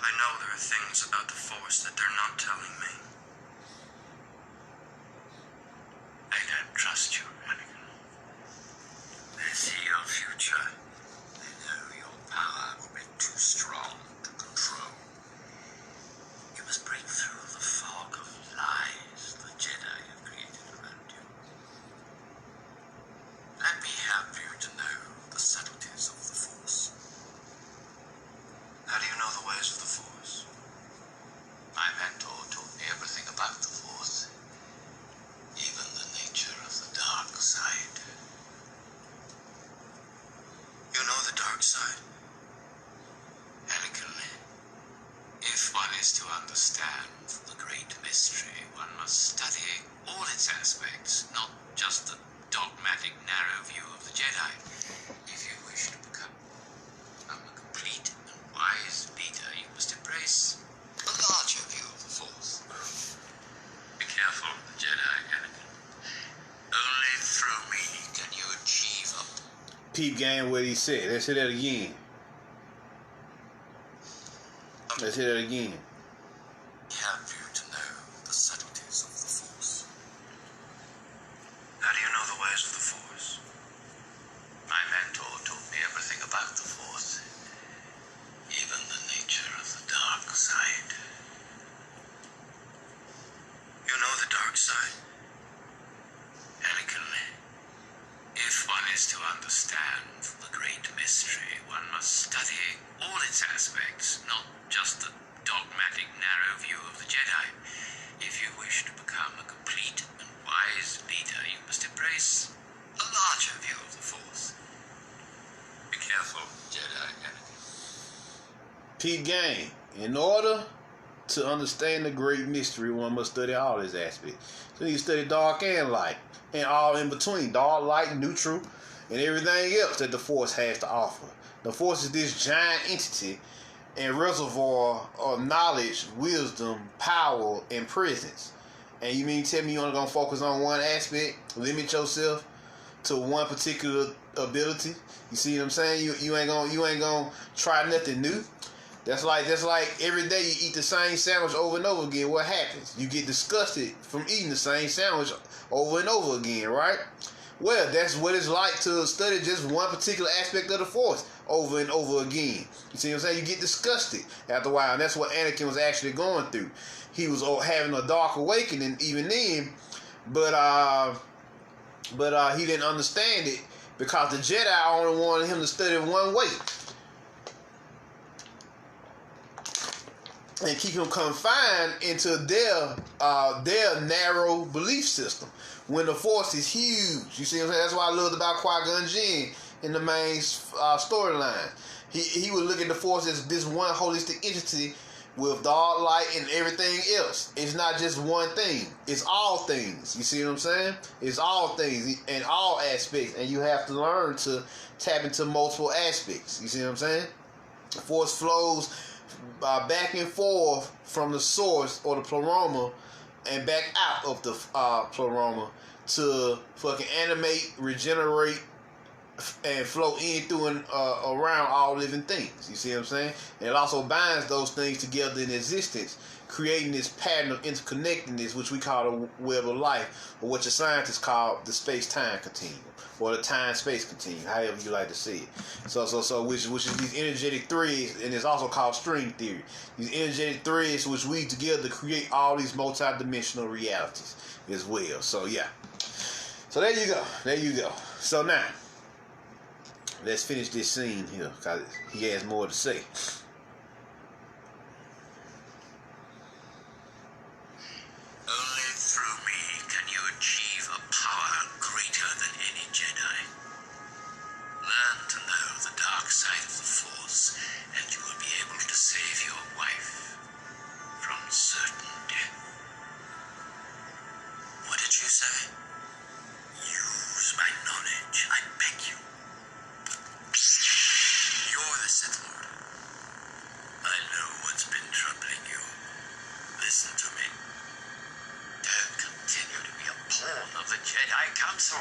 I know there are things about the Force that they're not telling me. They don't trust you, Anakin. They see your future. They know your power will be too strong to control. You must break through the fog of lies the Jedi have created around you. Let me help you to know the subtleties of the Force. How do you know the ways of the Force? My mentor taught me everything about the Force, even the nature of the dark side. You know the dark side. Anakin, if one is to understand the great mystery, one must study all its aspects, not just the dogmatic, narrow view of the Jedi. If you wish to become a complete and wise leader, you must embrace a larger view of the Force. Be careful of the Jedi, Anakin. Only through me can you achieve a Peep game what he said. Let's hear that again. help you to know the subtleties of the Force. How do you know the ways of the Force? My mentor taught me everything about the Force, even the nature of the dark side. You know the dark side. Anakin, if one is to understand the great mystery, one must study all its aspects, not just the dogmatic, narrow view of the Jedi. If you wish to become a complete and wise leader, you must embrace a larger view of the Force. Be careful, Jedi, Anakin. Peep game. In order to understand the great mystery, one must study all his aspects. So you study dark and light, and all in between, dark, light, neutral, and everything else that the Force has to offer. The Force is this giant entity and reservoir of knowledge, wisdom, power, and presence. And you mean tell me you're only gonna focus on one aspect, limit yourself to one particular ability? You see what I'm saying? You ain't gonna try nothing new. That's like every day you eat the same sandwich over and over again. What happens? You get disgusted from eating the same sandwich over and over again, right? Well, that's what it's like to study just one particular aspect of the Force over and over again. You see what I'm saying? You get disgusted after a while, and that's what Anakin was actually going through. He was having a dark awakening even then, but he didn't understand it because the Jedi only wanted him to study one way. and keep them confined into their narrow belief system. When the force is huge, you see what I'm saying? That's why I loved about Qui-Gon Jinn in the main storyline. He would look at the force as this one holistic entity with dark light and everything else. It's not just one thing. It's all things. You see what I'm saying? It's all things in all aspects, and you have to learn to tap into multiple aspects. You see what I'm saying? The force flows back and forth from the source or the pleroma and back out of the pleroma to fucking animate, regenerate, and flow in through and around all living things. You see what I'm saying? And it also binds those things together in existence, creating this pattern of interconnectedness, which we call the web of life, or what your scientists call the space-time continuum, or the time-space continuum, however you like to see it. So which is these energetic threads, and it's also called string theory. These energetic threads which weave together to create all these multi-dimensional realities as well. So yeah. So there you go. There you go. So now, let's finish this scene here, because he has more to say. Only through me can you achieve a power greater than any Jedi. Learn to know the dark side of the Force, and you will be able to save your wife from certain death. What did you say? Use my knowledge, I beg you. You're the Sith Lord. I know what's been troubling you. Listen to me. Don't continue to be a pawn of the Jedi Council.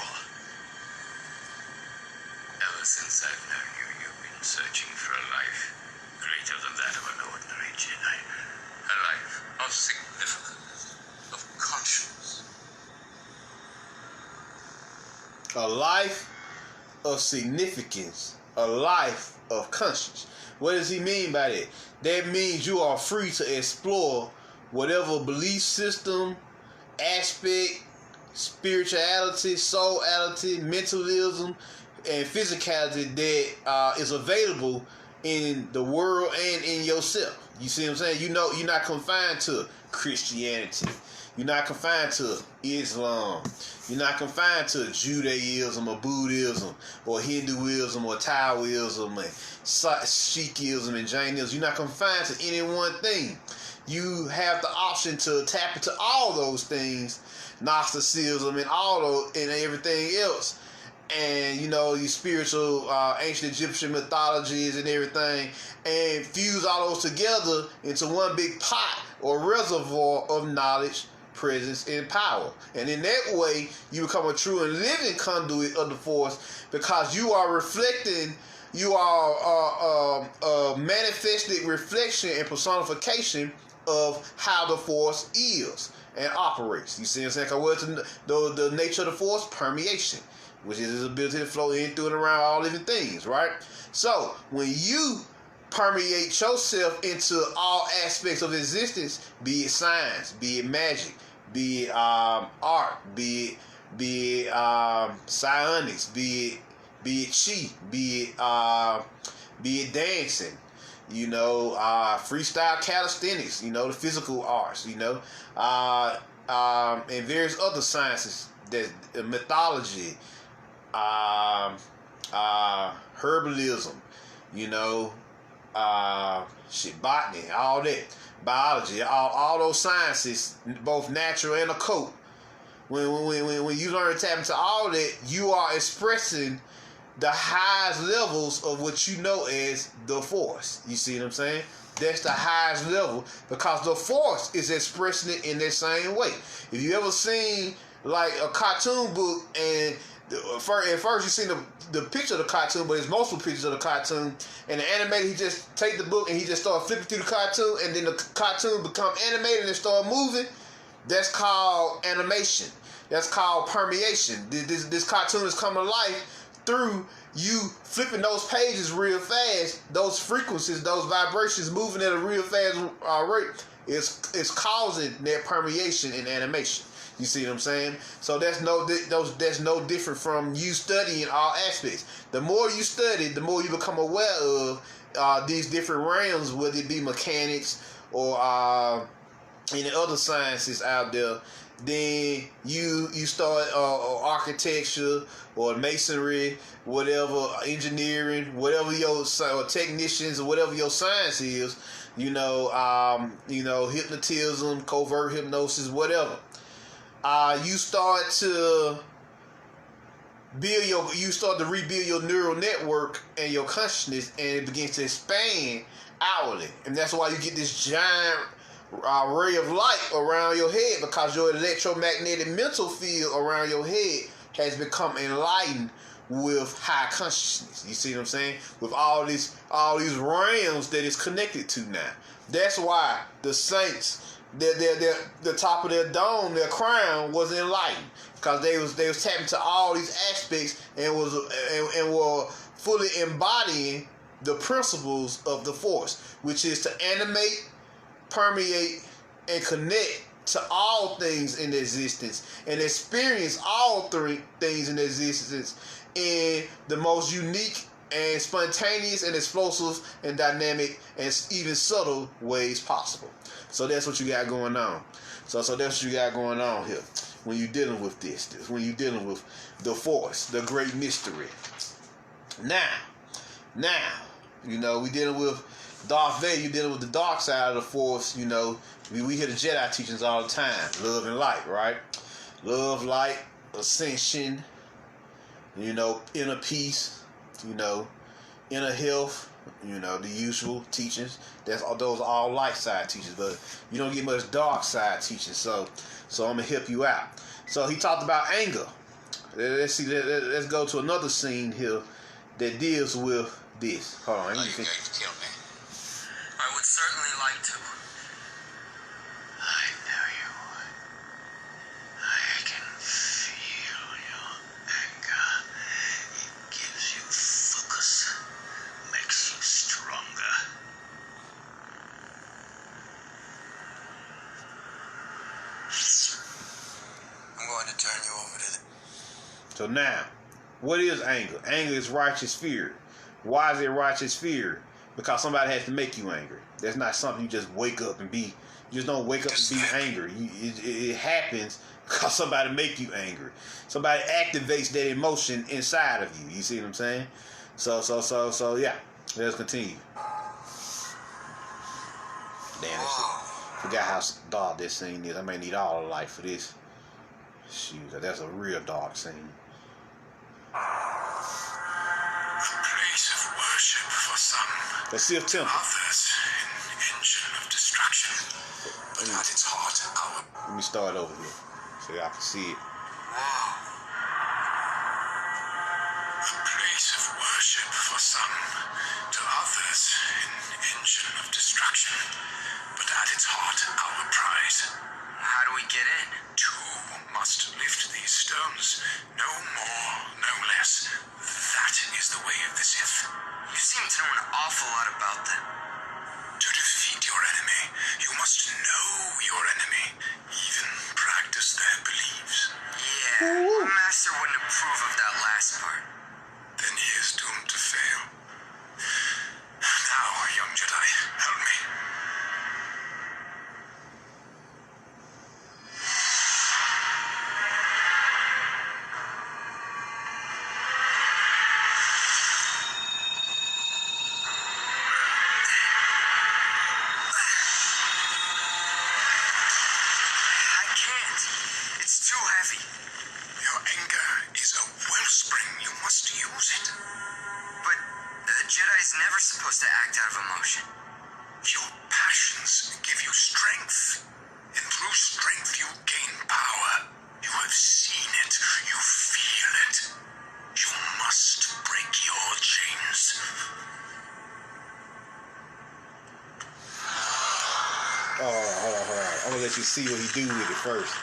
Ever since I've known you, you've been searching for a life greater than that of an ordinary Jedi. A life of significance, of conscience. A life of significance, a life of conscience. What does he mean by that? That means you are free to explore whatever belief system, aspect, spirituality, soulity, mentalism, and physicality that is available in the world and in yourself. You see what I'm saying? You know, you're not confined to Christianity. You're not confined to Islam. You're not confined to Judaism or Buddhism or Hinduism or Taoism and Sikhism and Jainism. You're not confined to any one thing. You have the option to tap into all those things, Gnosticism and all those and everything else. And, you know, your spiritual, ancient Egyptian mythologies and everything, and fuse all those together into one big pot or reservoir of knowledge, presence, and power. And in that way, you become a true and living conduit of the Force, because you are reflecting, you are a manifested reflection and personification of how the Force is and operates. You see what I'm saying? Because what's the nature of the Force? Permeation, which is his ability to flow in, through, and around all living things, right? So, when you permeate yourself into all aspects of existence, be it science, be it magic, be it art, be it psionics, be it chi, be it dancing, you know, freestyle calisthenics, you know, the physical arts, you know, and various other sciences, that mythology, herbalism, you know, botany, all that, biology, all those sciences, both natural and occult. When you learn to tap into all that, you are expressing the highest levels of what you know as the Force. You see what I'm saying? That's the highest level, because the Force is expressing it in that same way. If you ever seen like a cartoon book, and at first you see the picture of the cartoon, but it's multiple pictures of the cartoon, and the animator, he just take the book and he just start flipping through the cartoon, and then the cartoon become animated and start moving. That's called animation. That's called permeation. This cartoon is coming to life through you flipping those pages real fast. Those frequencies, those vibrations moving at a real fast rate is causing that permeation in animation. You see what I'm saying? So that's no different from you studying all aspects. The more you study, the more you become aware of these different realms, whether it be mechanics or any other sciences out there, then you start architecture or masonry, whatever, engineering, whatever your or technicians or whatever your science is, hypnotism, covert hypnosis, whatever. You start to rebuild your neural network and your consciousness, and it begins to expand outwardly, and that's why you get this giant ray of light around your head, because your electromagnetic mental field around your head has become enlightened with high consciousness. You see what I'm saying? With all these realms that it's connected to now. That's why the saints, the top of their dome, their crown was enlightened, because they was tapping to all these aspects and were fully embodying the principles of the force, which is to animate, permeate, and connect to all things in existence, and experience all three things in existence in the most unique and spontaneous and explosive and dynamic and even subtle ways possible. So that's what you got going on. So that's what you got going on here when you're dealing with this, when you're dealing with the force, the great mystery. Now, we dealing with Darth Vader. You're dealing with the dark side of the force. We hear the Jedi teachings all the time. Love and light, right? Love, light, ascension, inner peace, inner health, the usual teachings. Those are all light side teachings, but you don't get much dark side teachings. So I'm gonna help you out. So he talked about anger. Let's see. Let's go to another scene here that deals with this. Hold on. Are you going to kill me? I would certainly like to. I know you would. I can feel your anger. It gives you focus, makes you stronger. I'm going to turn you over to the... So now, what is anger? Anger is righteous fear. Why is it righteous fear? Because somebody has to make you angry. That's not something you just wake up and be. You just don't wake up and be angry. It happens because somebody make you angry. Somebody activates that emotion inside of you. You see what I'm saying? So yeah. Let's continue. Damn, forgot how dark this scene is. I may need all the light for this. Shoot, that's a real dark scene. Place of worship for some, Let's see if temple. others an engine of destruction, but at its heart, our Let me start over here so y'all can see it. place of worship for some, to others an engine of destruction, but at its heart, our prize. How do we get in? Two must lift these stones, no more, no less. That is the way of the Sith. You seem to know an awful lot about them. To defeat your enemy, you must know your enemy, even practice their beliefs. Yeah, the Master wouldn't approve of that last part. Then he is doomed to fail. Now, young Jedi, help me. Your anger is a wellspring. You must use it. But a Jedi's never supposed to act out of emotion. Your passions give you strength, and through strength you gain power. You have seen it. You feel it. You must break your chains. Hold on. I'm gonna let you see what he do with it first.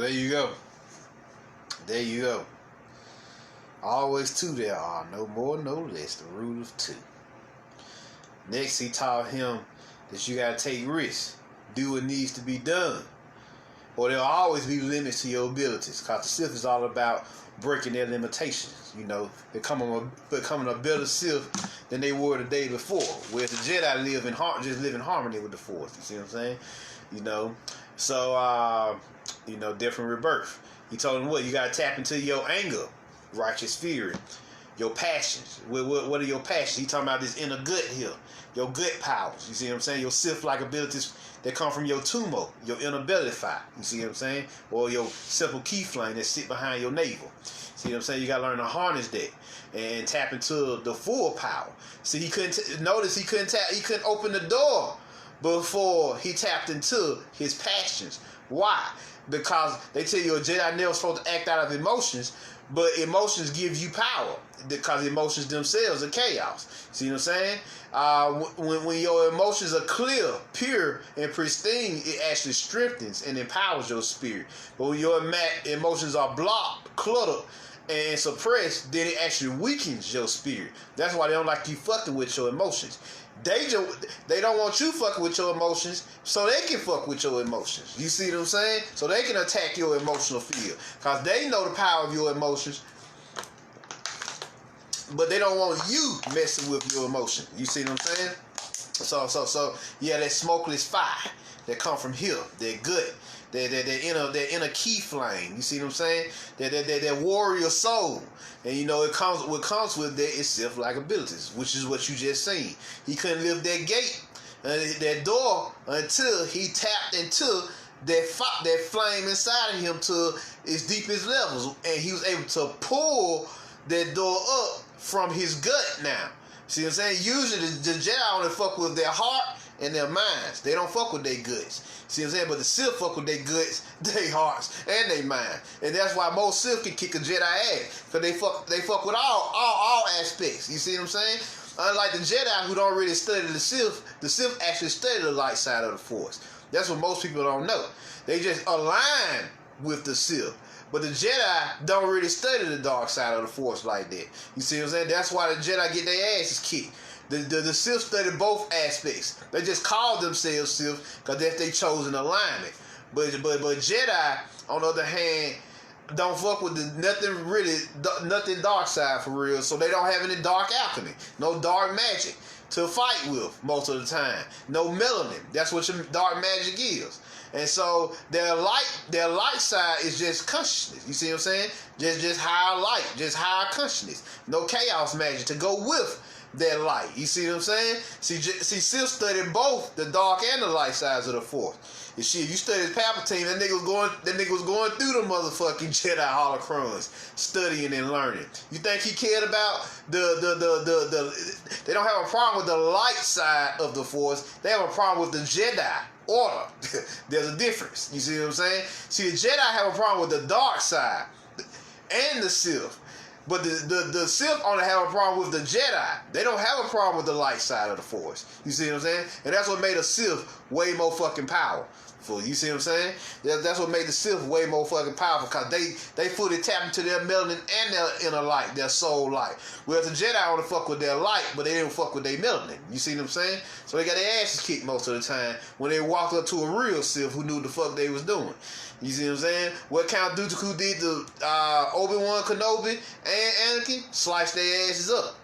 there you go. There you go. Always two there are, no more, no less. The rule of two. Next, he taught him that you gotta take risks, do what needs to be done, or there'll always be limits to your abilities. Cause the Sith is all about breaking their limitations. You know, becoming a better Sith than they were the day before. Whereas the Jedi live in harmony with the Force. You see what I'm saying? You know, so different rebirth. He told him what you gotta tap into your anger, righteous fury, your passions. What are your passions? He talking about this inner gut here, your gut powers. You see what I'm saying? Your Sith-like abilities that come from your tumo, your inner belly fire. You see what I'm saying? Or your simple key flame that sit behind your navel. See what I'm saying? You gotta learn to harness that and tap into the full power. See, he couldn't he couldn't open the door before he tapped into his passions. Why? Because they tell you a Jedi never supposed to act out of emotions, but emotions give you power because emotions themselves are chaos. See what I'm saying? When your emotions are clear, pure, and pristine, it actually strengthens and empowers your spirit. But when your emotions are blocked, cluttered, and suppressed, then it actually weakens your spirit. That's why they don't like you fucking with your emotions. They don't want you fucking with your emotions so they can fuck with your emotions. You see what I'm saying? So they can attack your emotional field. Because they know the power of your emotions, but they don't want you messing with your emotions. You see what I'm saying? So yeah, that smokeless fire that come from here, they're good. That inner key flame. You see what I'm saying? That warrior soul. And you know what comes with that is self-like abilities, which is what you just seen. He couldn't lift that gate, that door, until he tapped into that flame inside of him to its deepest levels, and he was able to pull that door up from his gut now. See what I'm saying? Usually the Jedi only fuck with their heart and their minds. They don't fuck with their guts. See what I'm saying? But the Sith fuck with their guts, their hearts, and their mind. And that's why most Sith can kick a Jedi ass. Because they fuck with all aspects. You see what I'm saying? Unlike the Jedi who don't really study the Sith actually study the light side of the Force. That's what most people don't know. They just align with the Sith. But the Jedi don't really study the dark side of the Force like that. You see what I'm saying? That's why the Jedi get their asses kicked. The Sith study both aspects. They just call themselves Sith because that's their chosen alignment. But Jedi, on the other hand, don't fuck with nothing dark side for real. So they don't have any dark alchemy, no dark magic to fight with most of the time. No melanin. That's what your dark magic is. And so their light side is just consciousness. You see what I'm saying? Just higher light, just higher consciousness. No chaos magic to go with that light. You see what I'm saying? See, Sith studied both the dark and the light sides of the Force. And shit, you studied Palpatine, that nigga was going through the motherfucking Jedi holocrons, studying and learning. You think he cared about they don't have a problem with the light side of the Force. They have a problem with the Jedi order. There's a difference. You see what I'm saying? See, the Jedi have a problem with the dark side and the Sith. But the Sith only have a problem with the Jedi. They don't have a problem with the light side of the Force. You see what I'm saying? And that's what made a Sith way more fucking powerful. You see what I'm saying? That's what made the Sith way more fucking powerful, because they fully tap into their melanin and their inner light, their soul light. Whereas the Jedi only fuck with their light, but they didn't fuck with their melanin. You see what I'm saying? So they got their asses kicked most of the time when they walked up to a real Sith who knew the fuck they was doing. You see what I'm saying? What Count Dooku did to Obi-Wan Kenobi and Anakin, sliced their asses up.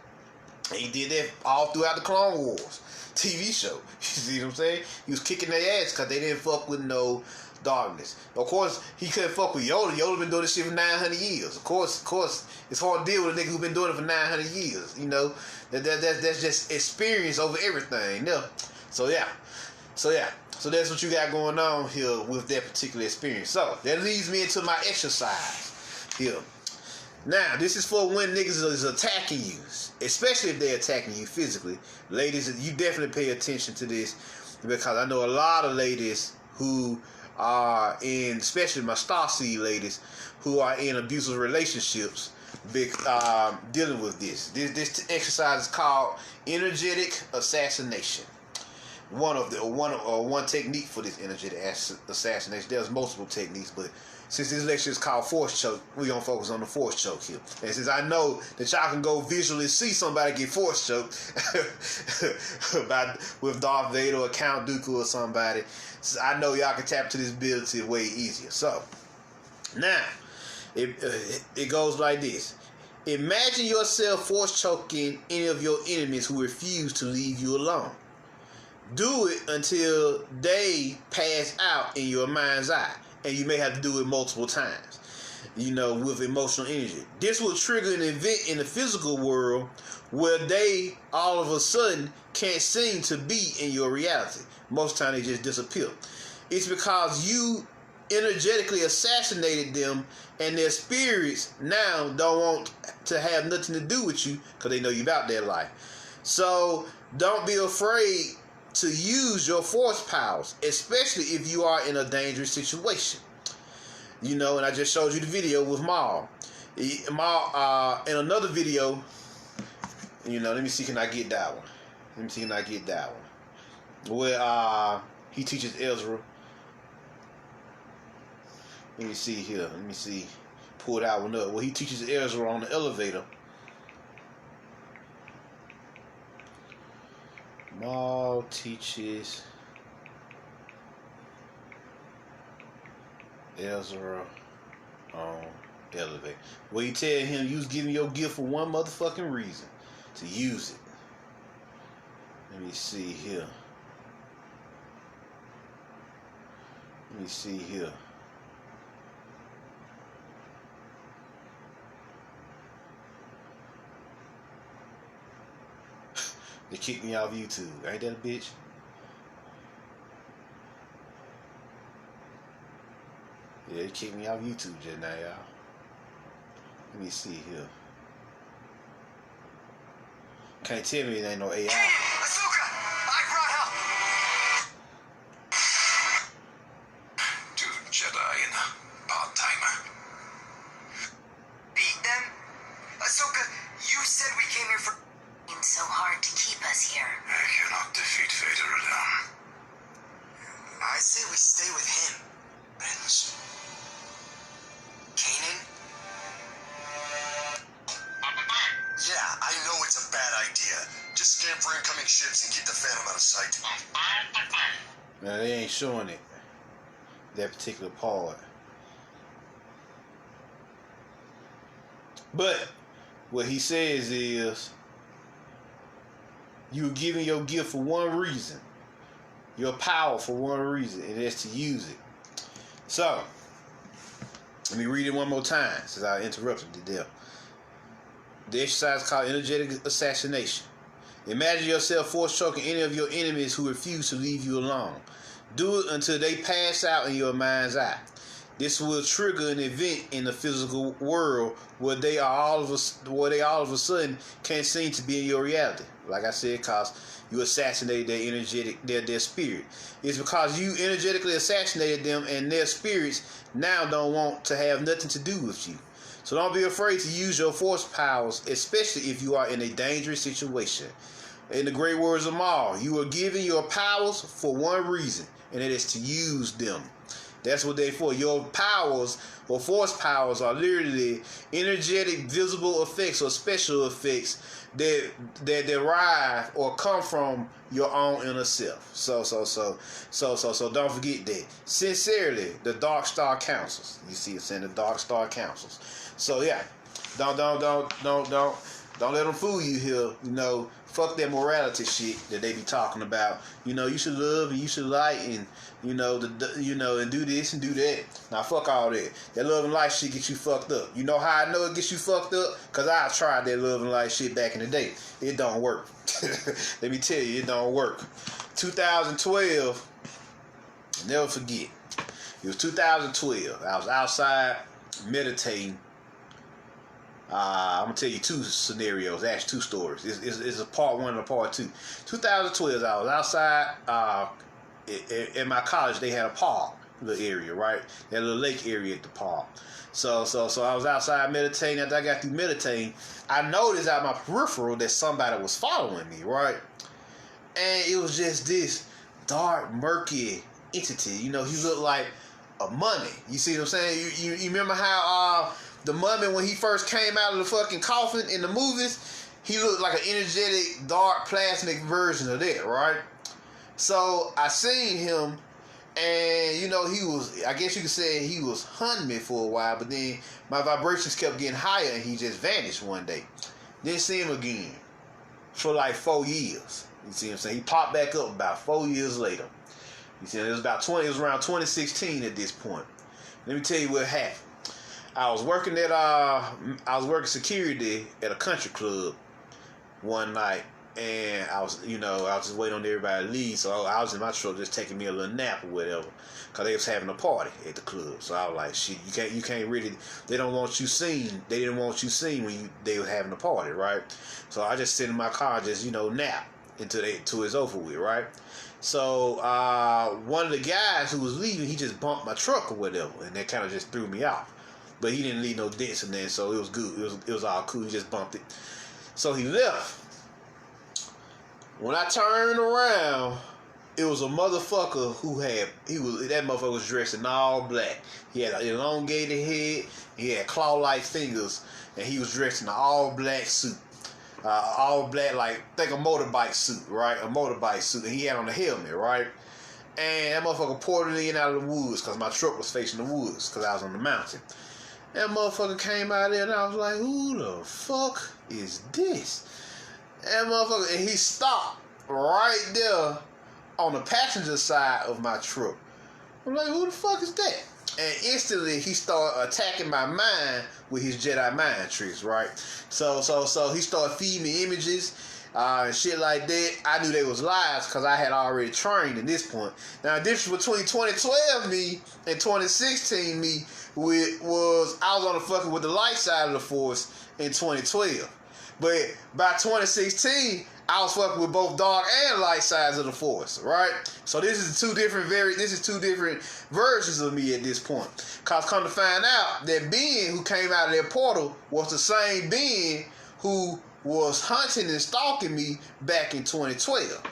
And he did that all throughout the Clone Wars TV show. You see what I'm saying? He was kicking their ass because they didn't fuck with no darkness. Of course, he couldn't fuck with Yoda. Yoda been doing this shit for 900 years. Of course, it's hard to deal with a nigga who been doing it for 900 years. You know, that's just experience over everything. No, so that's what you got going on here with that particular experience. So that leads me into my exercise here. Now, this is for when niggas is attacking you, especially if they're attacking you physically. Ladies, you definitely pay attention to this, because I know a lot of ladies who are in, especially my starseed ladies, who are in abusive relationships, dealing with this. This exercise is called energetic assassination. One technique for this energetic assassination. There's multiple techniques, but since this lecture is called Force Choke, we're going to focus on the Force Choke here. And since I know that y'all can go visually see somebody get Force Choked with Darth Vader or Count Dooku or somebody, so I know y'all can tap to this ability way easier. So, now, it goes like this. Imagine yourself force choking any of your enemies who refuse to leave you alone. Do it until they pass out in your mind's eye. And you may have to do it multiple times, with emotional energy. This will trigger an event in the physical world where they all of a sudden can't seem to be in your reality. Most times they just disappear. It's because you energetically assassinated them, and their spirits now don't want to have nothing to do with you because they know you about their life. So don't be afraid to use your force powers, especially if you are in a dangerous situation. And I just showed you the video with Maul. Maul, in another video, let me see, can I get that one? Where he teaches Ezra. Let me see here. Pull that one up. Where he teaches Ezra on the elevator. Maul teaches Ezra on elevator. Well, you tell him you was giving your gift for one motherfucking reason, to use it. Let me see here. They kicked me off YouTube. Ain't that a bitch? Yeah, they kicked me off YouTube just now, y'all. Let me see here. Can't tell me it ain't no AI. Ahsoka! I brought help! To Jedi and a part-timer. Beat them? Ahsoka, you said we came here for... So hard to keep us here. I cannot defeat Vader alone. I say we stay with him. Prince. Kanan? Yeah, I know it's a bad idea. Just scan for incoming ships and keep the Phantom out of sight. Now, they ain't showing it. That particular part. But what he says is, you were given your gift for one reason. Your power for one reason, and that's to use it. So, let me read it one more time since I interrupted to death. The exercise is called energetic assassination. Imagine yourself force choking any of your enemies who refuse to leave you alone. Do it until they pass out in your mind's eye. This will trigger an event in the physical world where they all of a sudden can't seem to be in your reality. Like I said, because you assassinated their spirit. It's because you energetically assassinated them, and their spirits now don't want to have nothing to do with you. So don't be afraid to use your force powers, especially if you are in a dangerous situation. In the great words of Maul, you are given your powers for one reason, and it is to use them. That's what they're for. Your powers or force powers are literally energetic, visible effects or special effects that derive or come from your own inner self. So don't forget that. Sincerely, the Dark Star Councils. You see it's in the Dark Star Councils. So yeah, don't let them fool you here. Fuck that morality shit that they be talking about. You should love and you should like and and do this and do that. Now fuck all that. That love and light shit gets you fucked up. You know how I know it gets you fucked up? Cause I tried that love and light shit back in the day. It don't work. Let me tell you, it don't work. 2012, never forget. It was 2012. I was outside meditating. I'm gonna tell you two scenarios, actually two stories. It's a part one and a part two. 2012, I was outside in my college. They had a park, little area, right? They had a little lake area at the park. So I was outside meditating. After I got through meditating, I noticed out my peripheral that somebody was following me, right? And it was just this dark, murky entity. He looked like a mummy. You see what I'm saying? You remember how the mummy, when he first came out of the fucking coffin in the movies, he looked like an energetic, dark, plasmic version of that, right? So I seen him, and he was, I guess you could say he was hunting me for a while, but then my vibrations kept getting higher and he just vanished one day. Didn't see him again for like 4 years. You see what I'm saying? He popped back up about 4 years later. You see, it was around 2016 at this point. Let me tell you what happened. I was working security at a country club one night, and I was just waiting on everybody to leave, so I was in my truck just taking me a little nap or whatever, cause they was having a party at the club. So I was like, shit, you can't really, they don't want you seen. They didn't want you seen when they were having a party, right? So I just sit in my car, just nap until it's over with, right? So one of the guys who was leaving, he just bumped my truck or whatever, and that kind of just threw me off. But he didn't leave no dents in there, so it was good. It was all cool. He just bumped it. So he left. When I turned around, it was a motherfucker that motherfucker was dressed in all black. He had an elongated head, he had claw-like fingers, and he was dressed in an all black suit. All black, like, think a motorbike suit, right? A motorbike suit, and he had on a helmet, right? And that motherfucker poured it in out of the woods, because my truck was facing the woods, because I was on the mountain. That motherfucker came out there, and I was like, who the fuck is this? That motherfucker, and he stopped right there on the passenger side of my truck. I'm like, who the fuck is that? And instantly he started attacking my mind with his Jedi mind tricks, right? So he started feeding me images and shit like that. I knew they was lies because I had already trained at this point. Now, the difference between 2012 me and 2016 me was I was on the fucking with the light side of the force in 2012. But by 2016, I was fucking with both dark and light sides of the force, right? So this is two different versions of me at this point. Cause come to find out, that being who came out of that portal was the same being who was hunting and stalking me back in 2012.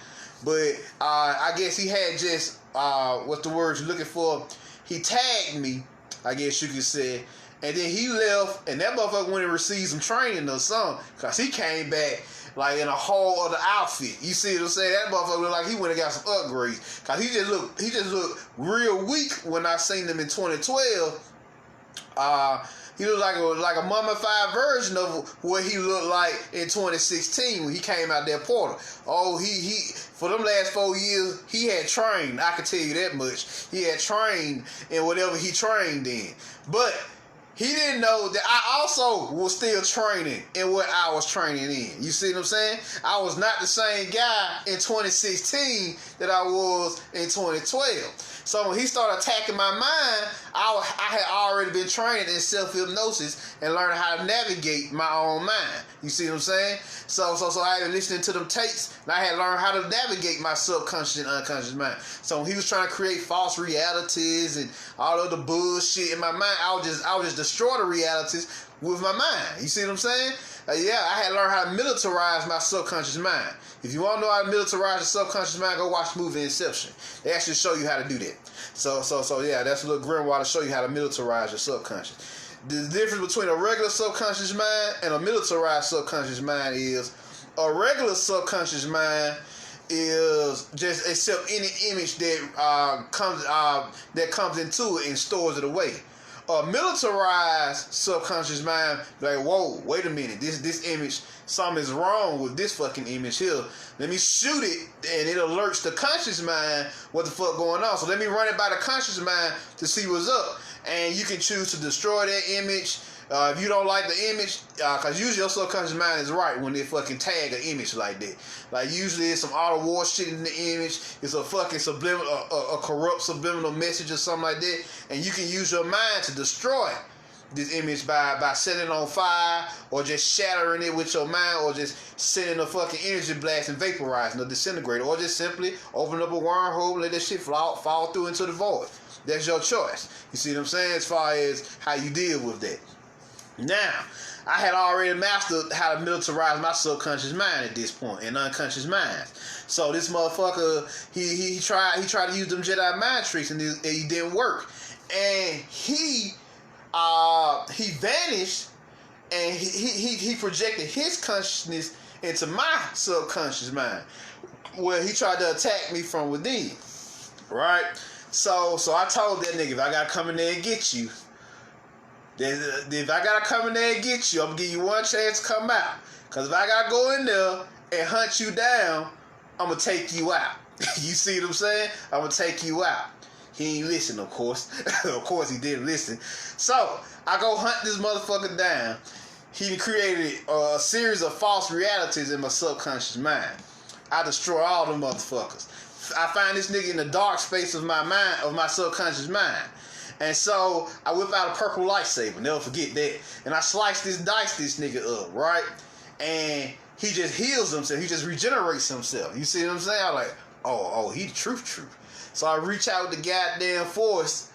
But I guess he had just what's the word you're looking for? He tagged me, I guess you could say. And then he left, and that motherfucker went and received some training or something, because he came back like in a whole other outfit. You see what I'm saying? That motherfucker looked like he went and got some upgrades. Because he just looked real weak when I seen him in 2012. He looked like a mummified version of what he looked like in 2016 when he came out that portal. Oh, he for them last 4 years, he had trained. I can tell you that much. He had trained in whatever he trained in. But he didn't know that I also was still training in what I was training in. You see what I'm saying? I was not the same guy in 2016 that I was in 2012. So when he started attacking my mind, I had already been trained in self-hypnosis and learned how to navigate my own mind. You see what I'm saying? So I had been listening to them tapes, and I had learned how to navigate my subconscious and unconscious mind. So when he was trying to create false realities and all of the bullshit in my mind, I would just destroy the realities with my mind. You see what I'm saying? I had learned how to militarize my subconscious mind. If you want to know how to militarize your subconscious mind, go watch the movie Inception. They actually show you how to do that. So that's a little Grimoire to show you how to militarize your subconscious. The difference between a regular subconscious mind and a militarized subconscious mind is a regular subconscious mind is just accept any image that comes into it and stores it away. A militarized subconscious mind, like, whoa, wait a minute, this image, something is wrong with this fucking image here. Let me shoot it, and it alerts the conscious mind what the fuck going on. So let me run it by the conscious mind to see what's up. And you can choose to destroy that image. If you don't like the image, because usually your subconscious mind is right when they fucking tag an image like that. Like, usually it's some auto war shit in the image. It's a fucking a corrupt subliminal message or something like that. And you can use your mind to destroy this image by setting it on fire, or just shattering it with your mind, or just sending a fucking energy blast and vaporizing or disintegrating, or just simply open up a wormhole and let that shit fall through into the void. That's your choice. You see what I'm saying? As far as how you deal with that. Now, I had already mastered how to militarize my subconscious mind at this point, and unconscious minds. So this motherfucker, he tried to use them Jedi mind tricks, and it didn't work. and he vanished, and he projected his consciousness into my subconscious mind, where he tried to attack me from within, right? So I told that nigga, if I gotta come in there and get you, if I gotta come in there and get you, I'm gonna give you one chance to come out. Cause if I gotta go in there and hunt you down, I'm gonna take you out. You see what I'm saying? I'm gonna take you out. He ain't listen, of course. Of course he didn't listen. So I go hunt this motherfucker down. He created a series of false realities in my subconscious mind. I destroy all them motherfuckers. I find this nigga in the dark space of my mind, of my subconscious mind. And so I whip out a purple lightsaber, never forget that. And I dice this nigga up, right? And he just heals himself. He just regenerates himself. You see what I'm saying? I'm like, oh, he the truth. So I reach out with the goddamn force,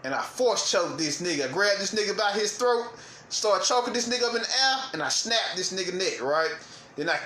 and I force choke this nigga. I grab this nigga by his throat, start choking this nigga up in the air, and I snap this nigga neck, right? Then I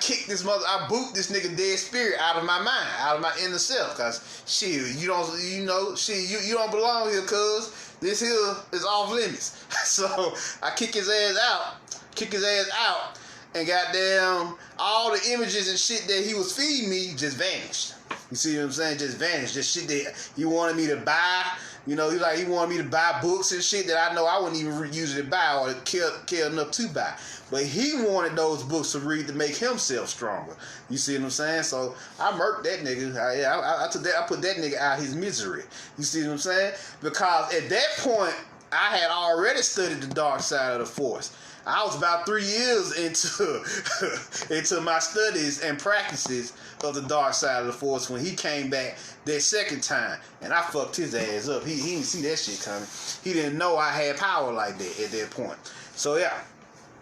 boot this nigga dead spirit out of my mind, out of my inner self. Cause shit, you don't belong here, cuz this here is off limits. So I kick his ass out, and goddamn, all the images and shit that he was feeding me just vanished. You see what I'm saying? Just vanished. Just shit that he wanted me to buy. You know, he wanted me to buy books and shit that I know I wouldn't even usually buy or care enough to buy. But he wanted those books to read to make himself stronger. You see what I'm saying? So I murked that nigga. I put that nigga out his misery. You see what I'm saying? Because at that point, I had already studied the dark side of the force. I was about 3 years into my studies and practices of the dark side of the force when he came back that second time, and I fucked his ass up. He didn't see that shit coming. He didn't know I had power like that at that point. So yeah,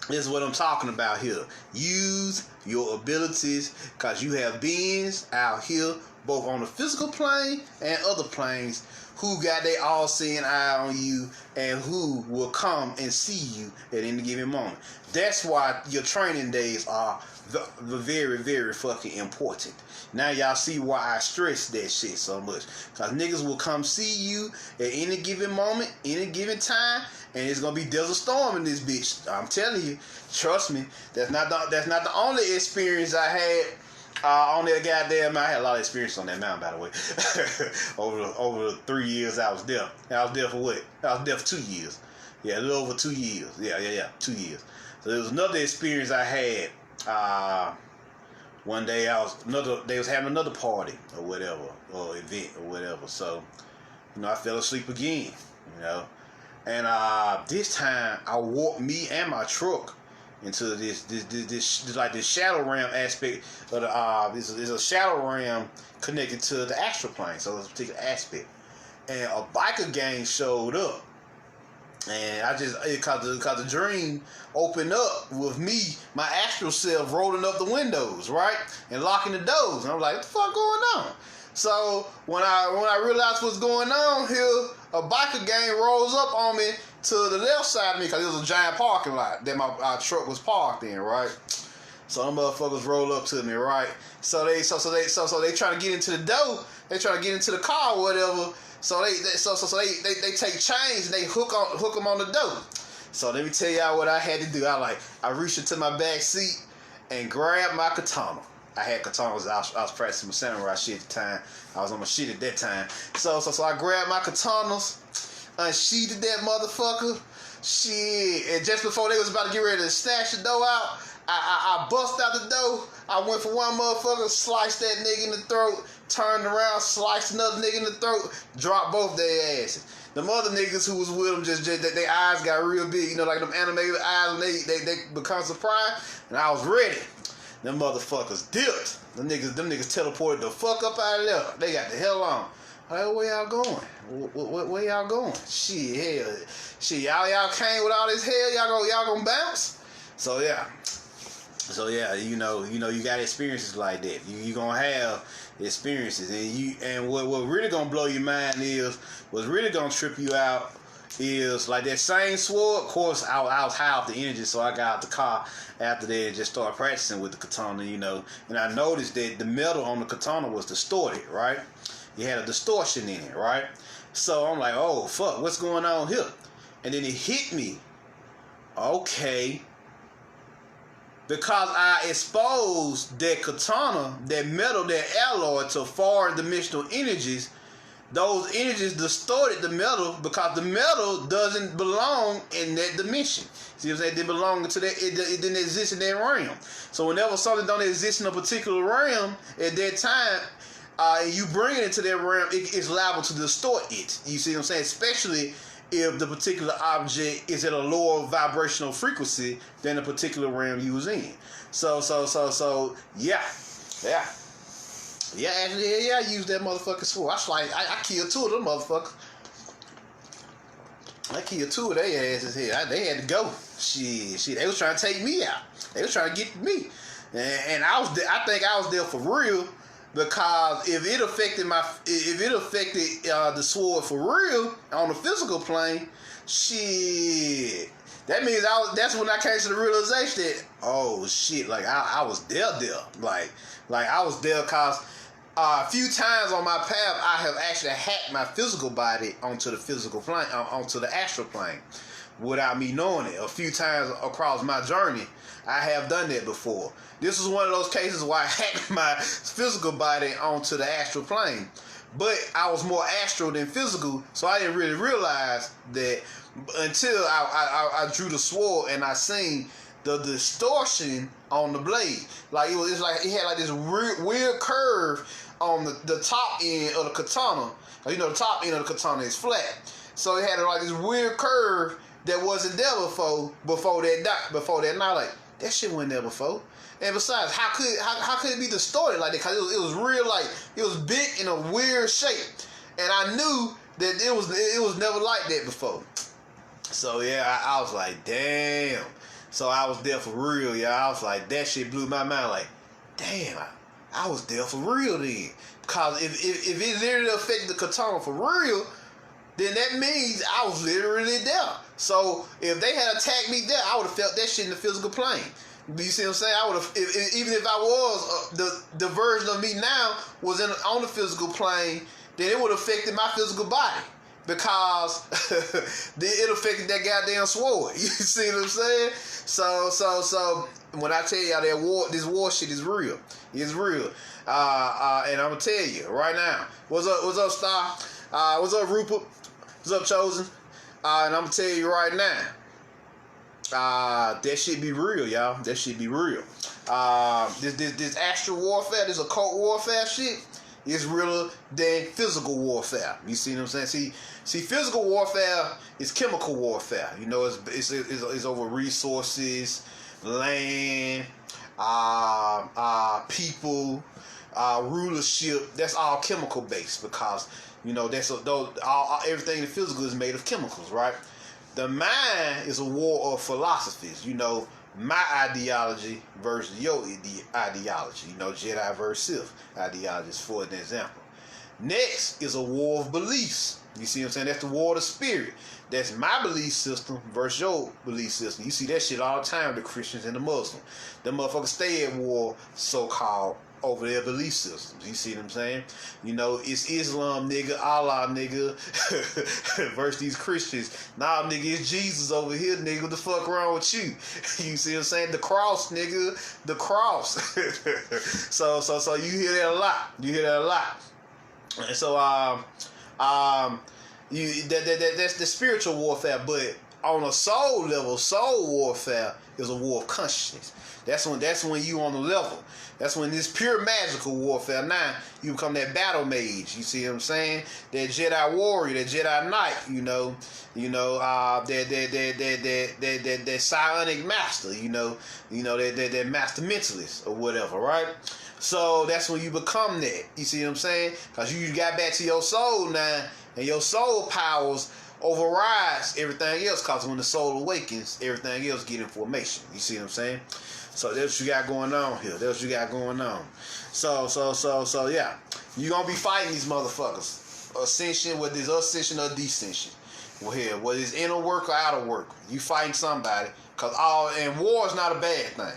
this is what I'm talking about here. Use your abilities, because you have beings out here, both on the physical plane and other planes, who got their all-seeing eye on you and who will come and see you at any given moment. That's why your training days are very, very fucking important. Now y'all see why I stress that shit so much. Because niggas will come see you at any given moment, any given time, and it's gonna be desert storm in this bitch. I'm telling you, trust me, that's not the only experience I had on that goddamn. I had a lot of experience on that mountain, by the way. over the 3 years I was there. I was there for what? I was there for 2 years. Yeah, a little over 2 years. Yeah, 2 years. So there was another experience I had. One day they was having another party or whatever, or event or whatever. So, I fell asleep again, And this time I walked me and my truck into this shadow realm aspect of the there's a shadow realm connected to the astral plane, so it's a particular aspect. And a biker gang showed up, and I just cause the dream opened up with me, my astral self rolling up the windows, right, and locking the doors, and I'm like, what the fuck going on? So when I realized what's going on here, a biker gang rolls up on me to the left side of me, because it was a giant parking lot that my truck was parked in, right? So them motherfuckers roll up to me, right? So they trying to get into the door, they trying to get into the car or whatever. So they take chains and they hook them on the door. So let me tell y'all what I had to do. I reached into my back seat and grabbed my katana. I had katanas. I was practicing my samurai shit at the time. I was on my shit at that time. So I grabbed my katanas, unsheathed that motherfucker. Shit. And just before they was about to get ready to snatch the dough out, I bust out the dough. I went for one motherfucker, sliced that nigga in the throat, turned around, sliced another nigga in the throat, dropped both their asses. Them other niggas who was with them, just their eyes got real big, like them animated eyes, and they become surprised, and I was ready. Them motherfuckers dipped. Them niggas teleported the fuck up out of there. They got the hell on. Like, where y'all going? Where y'all going? Shit, hell. Shit, y'all came with all this hell, y'all gonna bounce? So yeah, you got experiences like that. You gonna have experiences, and what really gonna blow your mind is, what's really gonna trip you out is like that same sword. Of course, I was high off the energy, so I got out the car after that and just started practicing with the katana, and I noticed that the metal on the katana was distorted, right? You had a distortion in it, right? So I'm like, oh fuck, what's going on here? And then it hit me. Okay. Because I exposed that katana, that metal, that alloy to foreign dimensional energies, those energies distorted the metal because the metal doesn't belong in that dimension. See what I'm saying? It didn't belong to that, it didn't exist in that realm. So whenever something don't exist in a particular realm at that time, you bring it into that realm, it's liable to distort it. You see what I'm saying? Especially if the particular object is at a lower vibrational frequency than the particular realm you was in. So, yeah. Yeah, actually, yeah, I used that motherfucking sword. I killed 2 of them motherfuckers. I killed 2 of their asses here. They had to go. Shit, they was trying to take me out. They was trying to get me. And I think I was there for real, because if it affected the sword for real on the physical plane, shit, that means that's when I came to the realization that, oh shit, like I was there, like I was there, cause a few times on my path I have actually hacked my physical body onto the physical plane, onto the astral plane, without me knowing it. A few times across my journey, I have done that before. This was one of those cases where I hacked my physical body onto the astral plane. But I was more astral than physical, so I didn't really realize that until I drew the sword and I seen the distortion on the blade. Like it's like it had like this weird curve on the top end of the katana. You know, the top end of the katana is flat, so it had like this weird curve that wasn't there before that night. Like, that shit wasn't there before. And besides, how could it be distorted like that? Because it was real, like it was big in a weird shape, and I knew that it was never like that before. So yeah, I was like, damn. So I was there for real, y'all. I was like, that shit blew my mind. Like, damn, I was there for real then. Because if it literally affected the katana for real, then that means I was literally there. So if they had attacked me there, I would have felt that shit in the physical plane. You see what I'm saying? I would have, even if I was the version of me now was on the physical plane, then it would have affected my physical body, because it affected that goddamn sword. You see what I'm saying? So when I tell y'all that this war shit is real, it's real. And I'm gonna tell you right now. What's up, Star? What's up, Rupert? What's up, Chosen? And I'm gonna tell you right now. That shit be real, y'all. That shit be real. This astral warfare, this occult warfare shit is realer than physical warfare. You see what I'm saying? See, physical warfare is chemical warfare. You know, it's over resources, land, people, rulership. That's all chemical based, because you know everything in the physical is made of chemicals, right? The mind is a war of philosophies. You know, my ideology versus your ideology. You know, Jedi versus Sith ideologies, for an example. Next is a war of beliefs. You see what I'm saying? That's the war of the spirit. That's my belief system versus your belief system. You see that shit all the time, the Christians and the Muslims. The motherfuckers stay at war, so-called, over their belief systems. You see what I'm saying? You know, it's Islam, nigga, Allah, nigga, versus these Christians. Nah, nigga, it's Jesus over here, nigga. What the fuck wrong with you? You see what I'm saying? The cross, nigga. The cross. So you hear that a lot. You hear that a lot. And so that's the spiritual warfare, but on a soul level, soul warfare is a war of consciousness. That's when you on the level. That's when this pure magical warfare. Now you become that battle mage. You see what I'm saying? That Jedi warrior, that Jedi knight. That psionic master. That master mentalist or whatever, right? So that's when you become that. You see what I'm saying? Because you got back to your soul now, and your soul powers overrides everything else. Because when the soul awakens, everything else get in formation. You see what I'm saying? So that's what you got going on here. That's what you got going on. So yeah. You're going to be fighting these motherfuckers. Ascension, whether it's ascension or descension. Well, here, whether it's inner work or outer work, you fighting somebody. And war is not a bad thing.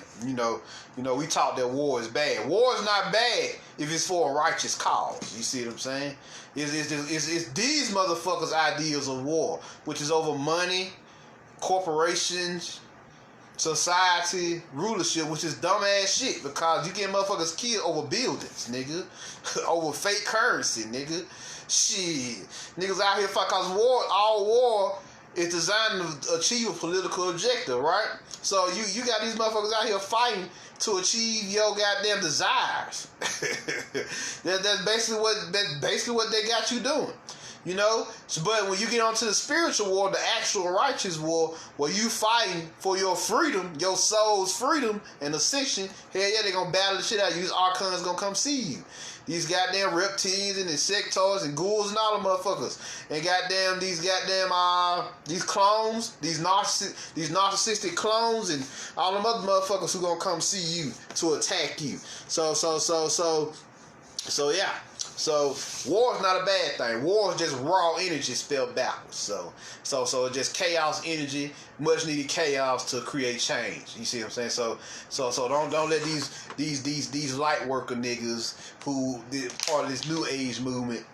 We taught that war is bad. War is not bad if it's for a righteous cause. You see what I'm saying? It's these motherfuckers' ideas of war, which is over money, corporations, society, rulership, which is dumbass shit, because you get motherfuckers killed over buildings, nigga. Over fake currency, nigga. Shit. Niggas out here fight, cause all war is designed to achieve a political objective, right? So you got these motherfuckers out here fighting to achieve your goddamn desires. That's basically what they got you doing. But when you get onto the spiritual war, the actual righteous war, where you fighting for your freedom, your soul's freedom and ascension, hell yeah, they gonna battle the shit out of you. These archons gonna come see you. These goddamn reptilians and insectoids and ghouls and all them motherfuckers. And goddamn these clones, these narcissistic clones and all them other motherfuckers who gonna come see you to attack you. So yeah. So war is not a bad thing. War is just raw energy spelled backwards. So just chaos energy, much needed chaos to create change. You see what I'm saying? So don't let these light worker niggas who did part of this new age movement,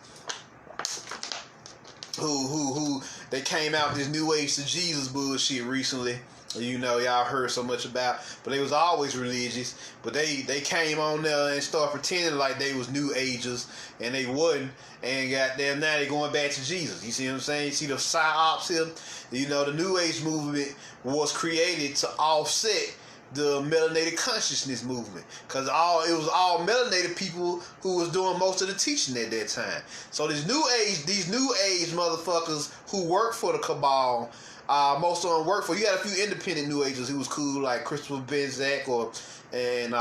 who they came out this new age to Jesus bullshit recently. Y'all heard so much about, but they was always religious, but they came on there and started pretending like they was new agers, and they wasn't, and goddamn now they going back to Jesus. You see what I'm saying? You see the psyops here? The new age movement was created to offset the melanated consciousness movement, because it was all melanated people who was doing most of the teaching at that time. So these new age motherfuckers who work for the cabal, most of them work for. You had a few independent new agers who was cool, like Christopher Benzak and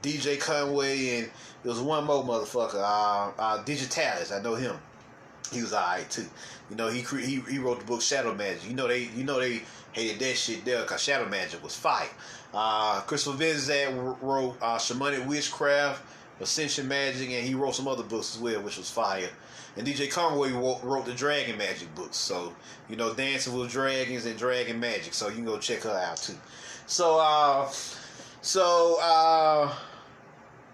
DJ Conway, and there was one more motherfucker, Digitalis. I know him. He was alright too. He wrote the book Shadow Magic. They hated that shit there because Shadow Magic was fire. Christopher Benzak wrote Shamanic Witchcraft, Ascension Magic, and he wrote some other books as well, which was fire. And DJ Conway wrote the Dragon Magic books. So, Dancing with Dragons and Dragon Magic. So you can go check her out too.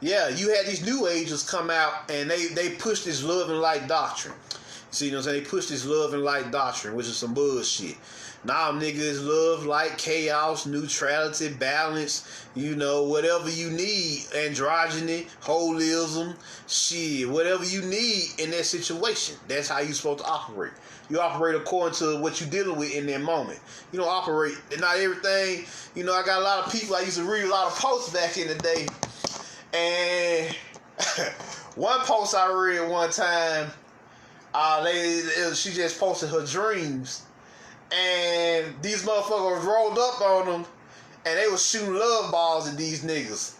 Yeah, you had these new agers come out and they pushed this love and light doctrine. See what I'm saying? They pushed this love and light doctrine, which is some bullshit. Now, niggas, love, light, chaos, neutrality, balance, whatever you need, androgyny, holism, shit, whatever you need in that situation. That's how you supposed to operate. You operate according to what you're dealing with in that moment. You don't operate, not everything. I got a lot of people, I used to read a lot of posts back in the day, and one post I read one time, she just posted her dreams, and these motherfuckers rolled up on them, and they was shooting love balls at these niggas.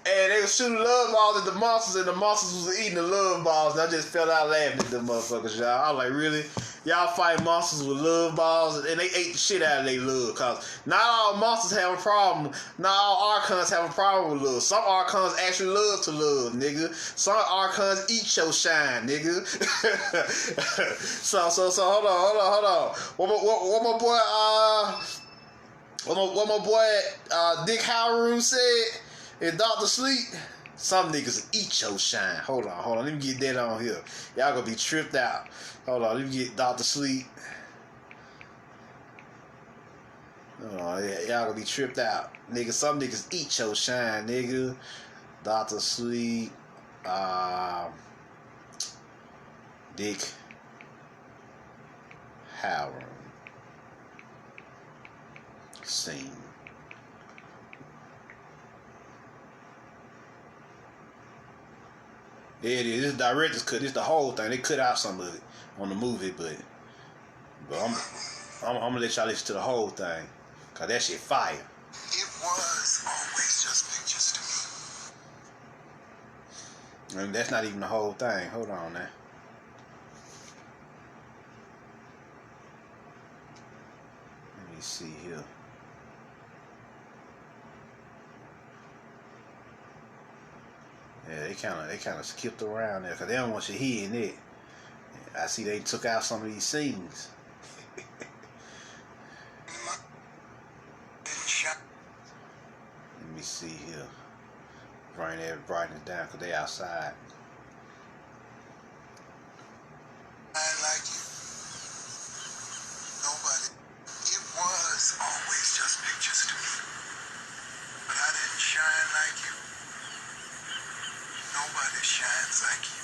And they was shooting love balls at the monsters, and the monsters was eating the love balls, and I just fell out laughing at them motherfuckers, y'all. I was like, really? Y'all fight monsters with love balls? And they ate the shit out of their love, because not all monsters have a problem. Not all archons have a problem with love. Some archons actually love to love, nigga. Some archons eat your shine, nigga. So hold on. What my boy Dick Howard said in Dr. Sleep? Some niggas eat your shine. Hold on. Let me get that on here. Y'all gonna be tripped out. Hold on. Let me get Dr. Sleep. Y'all gonna be tripped out. Nigga, some niggas eat your shine, nigga. Dr. Sleep. Dick Howard. Scene. Yeah, it is. This director's cut. This the whole thing. They cut out some of it on the movie, but I'm gonna let y'all listen to the whole thing, cause that shit fire. It was always just pictures to me. And that's not even the whole thing. Hold on now. Let me see here. Yeah, they kind of skipped around there because they don't want you hearing it. I see they took out some of these scenes. Let me see here. Bring it down because they outside. Like you. Nobody. It was always just pictures to me. But I didn't shine like you. Nobody shines like you.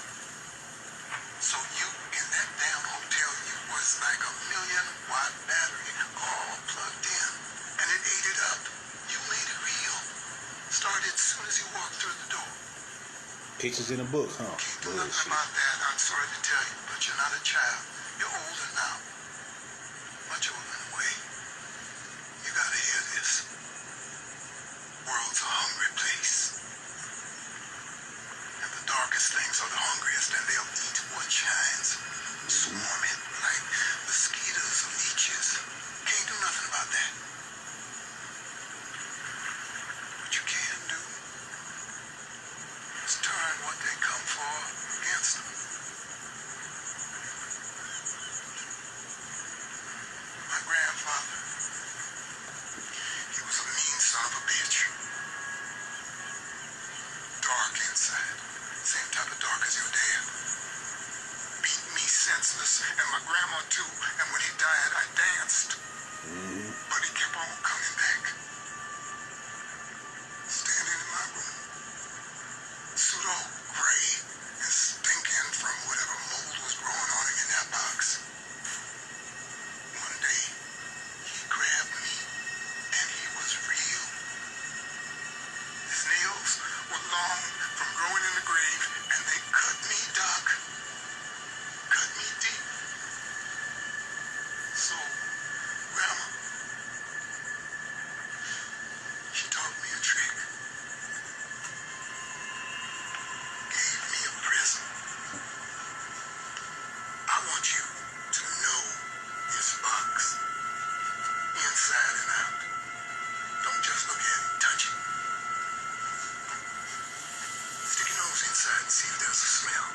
So you in that damn hotel, you was like a 1,000,000-watt battery all plugged in. And it ate it up. You made it real. Started as soon as you walked through the door. Pictures in a book, huh? Can't do nothing about that. I'm sorry to tell you, but you're not a child. You're older now. Much older in a way. You gotta hear this. World's a hungry place. And the darkest things are the hungriest, and they'll eat what shines. Swarming like mosquitoes or leeches. Can't do nothing about that. What you can do is turn what they come for against them. My grandfather, he was a mean son of a bitch. Dark inside. Same type of dark as your dad. Beat me senseless, and my grandma too. And when he died, I danced. But he kept on coming back. Standing in my room. Suit all gray and stinking from whatever mold was growing on him in that box. One day, he grabbed me, and he was real. His nails were long from growing in the grave, and they cut me, Doc. Cut me deep. So, Grandma, she taught me a trick. Gave me a present. I want you to know this box, inside and out. Don't just look at it, touch it. Stick your nose inside and see if there's a smell.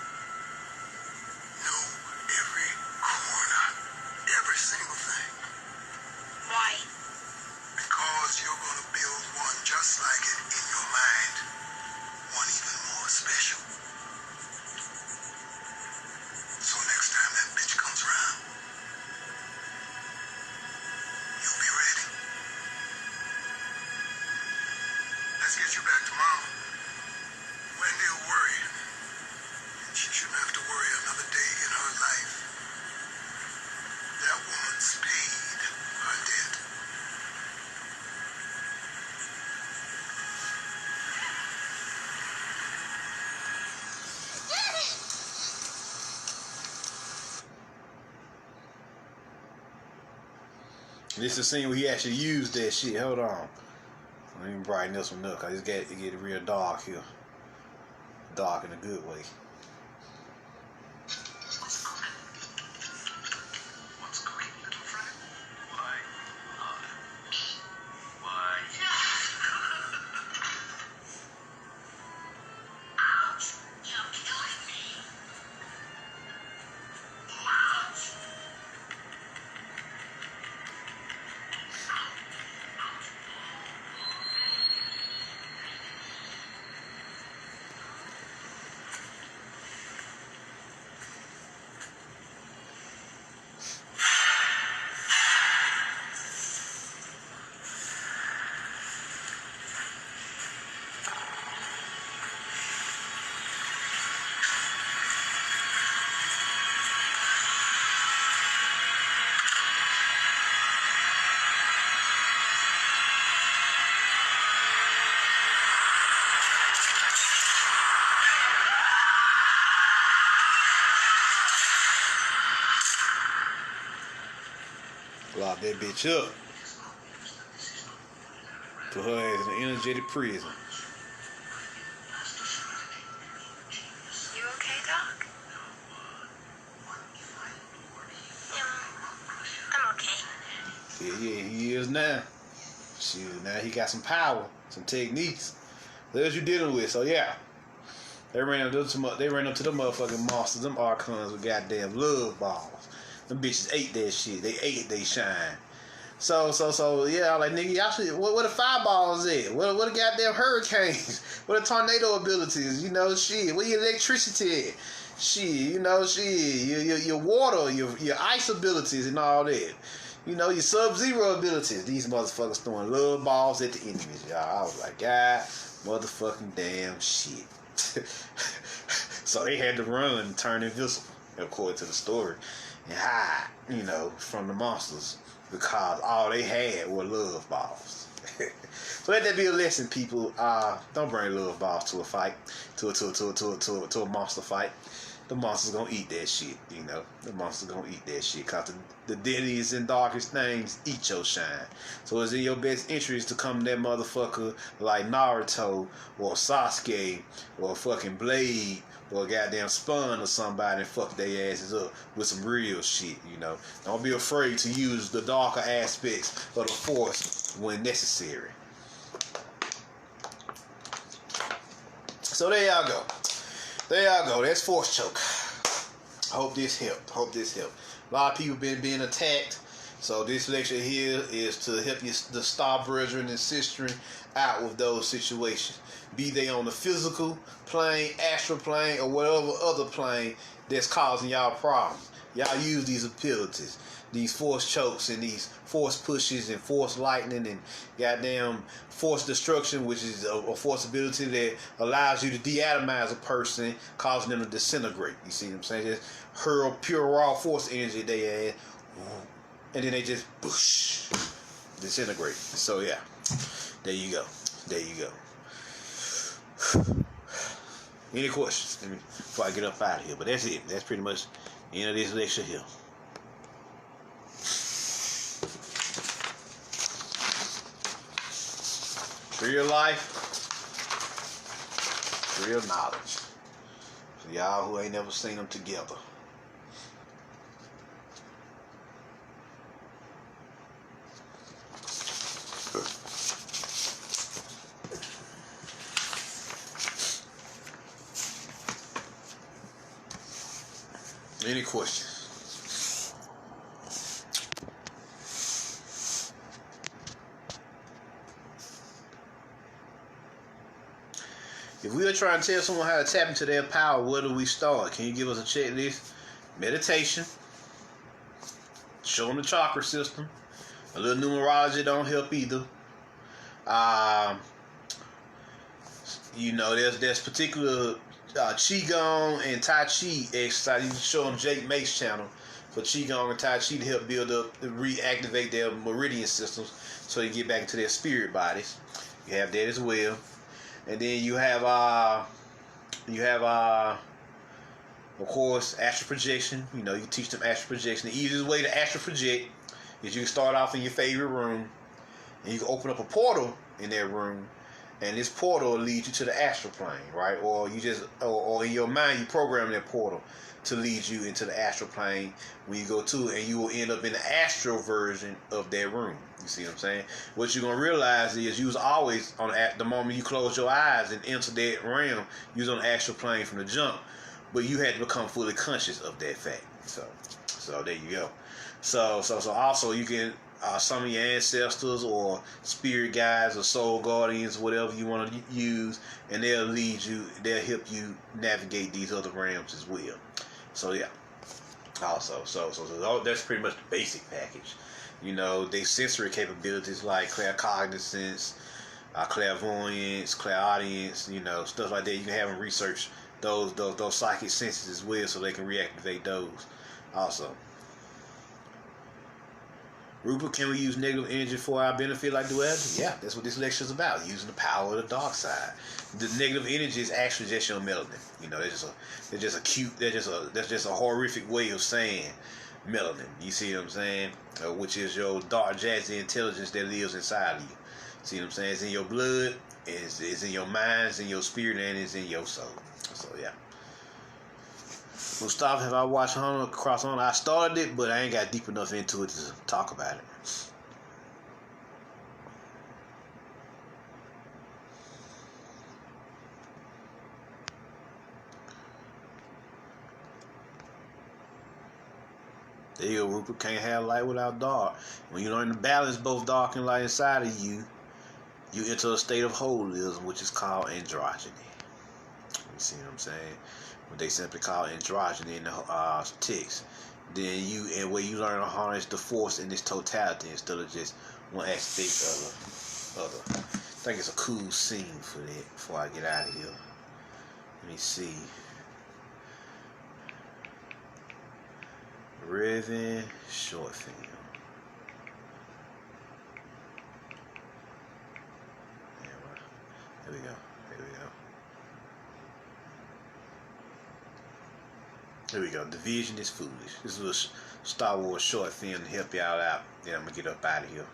Know every corner, every single thing. Why? Because you're going to build one just like it in your mind. One even more special. So next time that bitch comes around, you'll be ready. Let's get you back to Mama. Wendy will worry. And she shouldn't have to worry another day in her life. That woman's paid her debt. This is the scene where he actually used that shit. Hold on. Let me brighten this one up, because it's get real dark here. Dark in a good way. What's cooking, little friend? Why? Ouch! You're killing me. Ouch! Lock that bitch up. Put her ass in an energetic prison. You okay, Doc? I'm okay. Yeah, he is now. Shoot, now he got some power, some techniques. That's what you're dealing with, so yeah. They ran up to the motherfucking monsters. Them archons with goddamn love balls. Them bitches ate that shit. They ate they shine. So yeah, like nigga, y'all should. What the fireballs at? What the goddamn hurricanes? What the tornado abilities? You know, shit. Where your electricity at? Shit, you know, shit. Your water, your ice abilities and all that. You know, your Sub-Zero abilities. These motherfuckers throwing love balls at the enemies, y'all. I was like, God, motherfucking damn shit. So they had to run and turn invisible, according to the story, and hide, you know, from the monsters because all they had were love balls. So let that be a lesson, people. Don't bring love balls to a fight, to a monster fight. The monster's gonna eat that shit, you know. The monster's gonna eat that shit because the deadliest and darkest things eat your shine. So it's in your best interest to come to that motherfucker like Naruto or Sasuke or fucking Blade or goddamn Spawn or somebody and fuck their asses up with some real shit, you know. Don't be afraid to use the darker aspects of the force when necessary. So there y'all go. There y'all go. That's force choke. I hope this helped. A lot of people been being attacked. So this lecture here is to help you, the star brethren and sistren, out with those situations. Be they on the physical plane, astral plane, or whatever other plane that's causing y'all problems. Y'all use these abilities, these force chokes and these force pushes and force lightning and goddamn force destruction, which is a force ability that allows you to deatomize a person, causing them to disintegrate. You see what I'm saying? Just hurl pure raw force energy they add, and then they just boosh, disintegrate. So yeah, there you go. Any questions? Before I get up out of here, but that's it. That's pretty much the end of this lecture here. Real life, real knowledge. For y'all who ain't never seen them together. Any questions? If we are trying to tell someone how to tap into their power, where do we start? Can you give us a checklist? Meditation. Show them the chakra system. A little numerology don't help either. You know, there's particular Qigong and Tai Chi exercise. You can show them Jake Make's channel for Qigong and Tai Chi to help build up, to reactivate their meridian systems so they get back into their spirit bodies. You have that as well. And then you have of course, astral projection. You know, you teach them astral projection. The easiest way to astral project is you can start off in your favorite room, and you can open up a portal in that room, and this portal will lead you to the astral plane, right? Or you just, or in your mind, you program that portal to lead you into the astral plane when you go to it, and you will end up in the astral version of that room. You see what I'm saying? What you're gonna realize is you was always on the moment you close your eyes and enter that realm, you was on the astral plane from the jump, but you had to become fully conscious of that fact. So there you go. So also you can some of your ancestors or spirit guides or soul guardians, whatever you want to use, and they'll lead you. They'll help you navigate these other realms as well. So yeah. Also, so that's pretty much the basic package. You know, they sensory capabilities like claircognizance, clairvoyance, clairaudience, you know, stuff like that. You can have them research those psychic senses as well, so they can reactivate those. Also, Rupert, can we use negative energy for our benefit like duality? Yeah, that's what this lecture is about, using the power of the dark side. The negative energy is actually just your melanin. You know, that's just a horrific way of saying melanin. You see what I'm saying? Which is your dark jazzy intelligence that lives inside of you. See what I'm saying? It's in your blood, it's in your mind, it's in your spirit, and it's in your soul. So yeah. Mustafa, have I watched Cross On? I started it, but I ain't got deep enough into it to talk about it. There you go, Rupert. Can't have light without dark. When you learn to balance both dark and light inside of you, you enter a state of holism, which is called androgyny. You see what I'm saying? What they simply call androgyny in the text. Then where you learn to harness the force in its totality instead of just one aspect of the other. I think it's a cool scene for that before I get out of here. Let me see. Riven short film. Here we go. Here we go. Division is foolish. This is a Star Wars short film to help y'all out. Then I'm gonna get up out of here.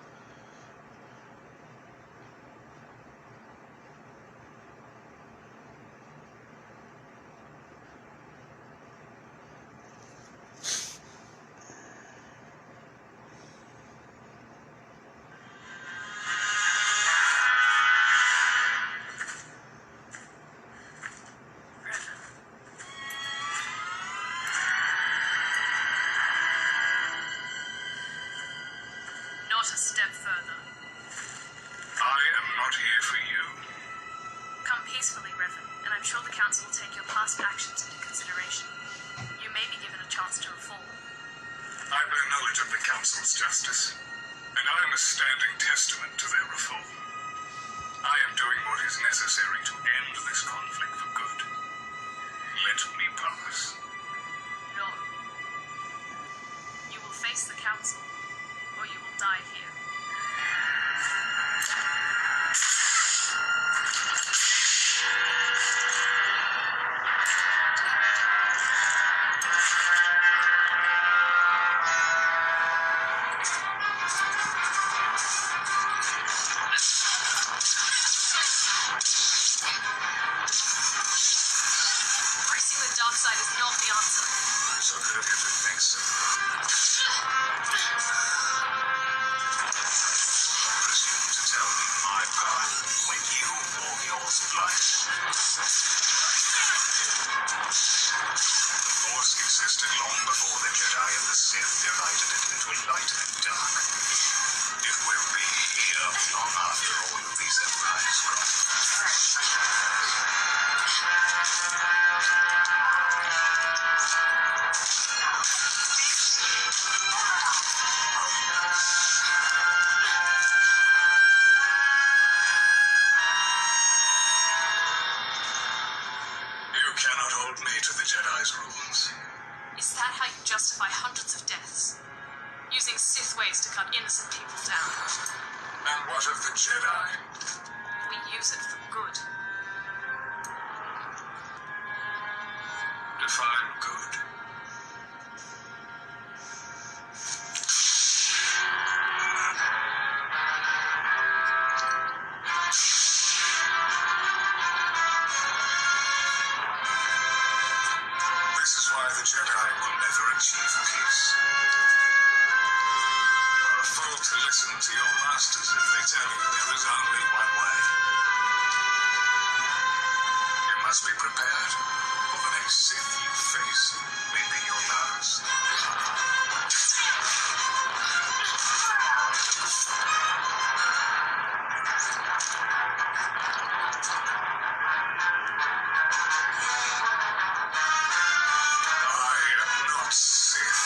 Not a step further. I am not here for you. Come peacefully, Reverend, and I'm sure the Council will take your past actions into consideration. You may be given a chance to reform. I bear knowledge of the Council's justice, and I am a standing testament to their reform. I am doing what is necessary to end this conflict for good. Let me pass. No. You will face the Council, or you will die here. Embracing the dark side is not the answer. So good if it makes so. Presume to tell me my path when you walk yours blind. The Force existed long before the Jedi and the Sith divided it between light and dark. It will be here long after all of these empires crumble. You cannot hold me to the Jedi's rules. Is that how you justify hundreds of deaths? Using Sith ways to cut innocent people down? And what of the Jedi? We use it for good. Define good. This is why the Jedi will never achieve peace. You are a fool to listen to your masters if they tell you there is only one way. You must be prepared, for the next Sith you face may be your last. I am not Sith.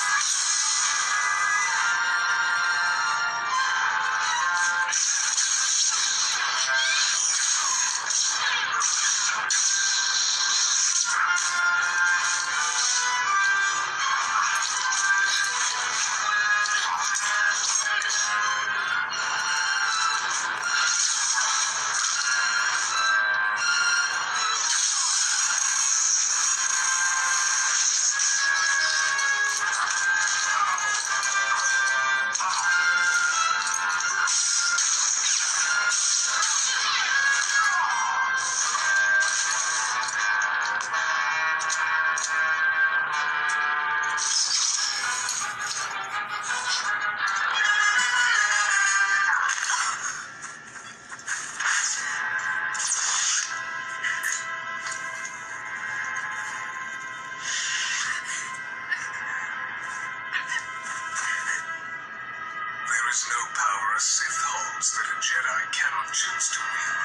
no power a Sith holds that a Jedi cannot choose to wield.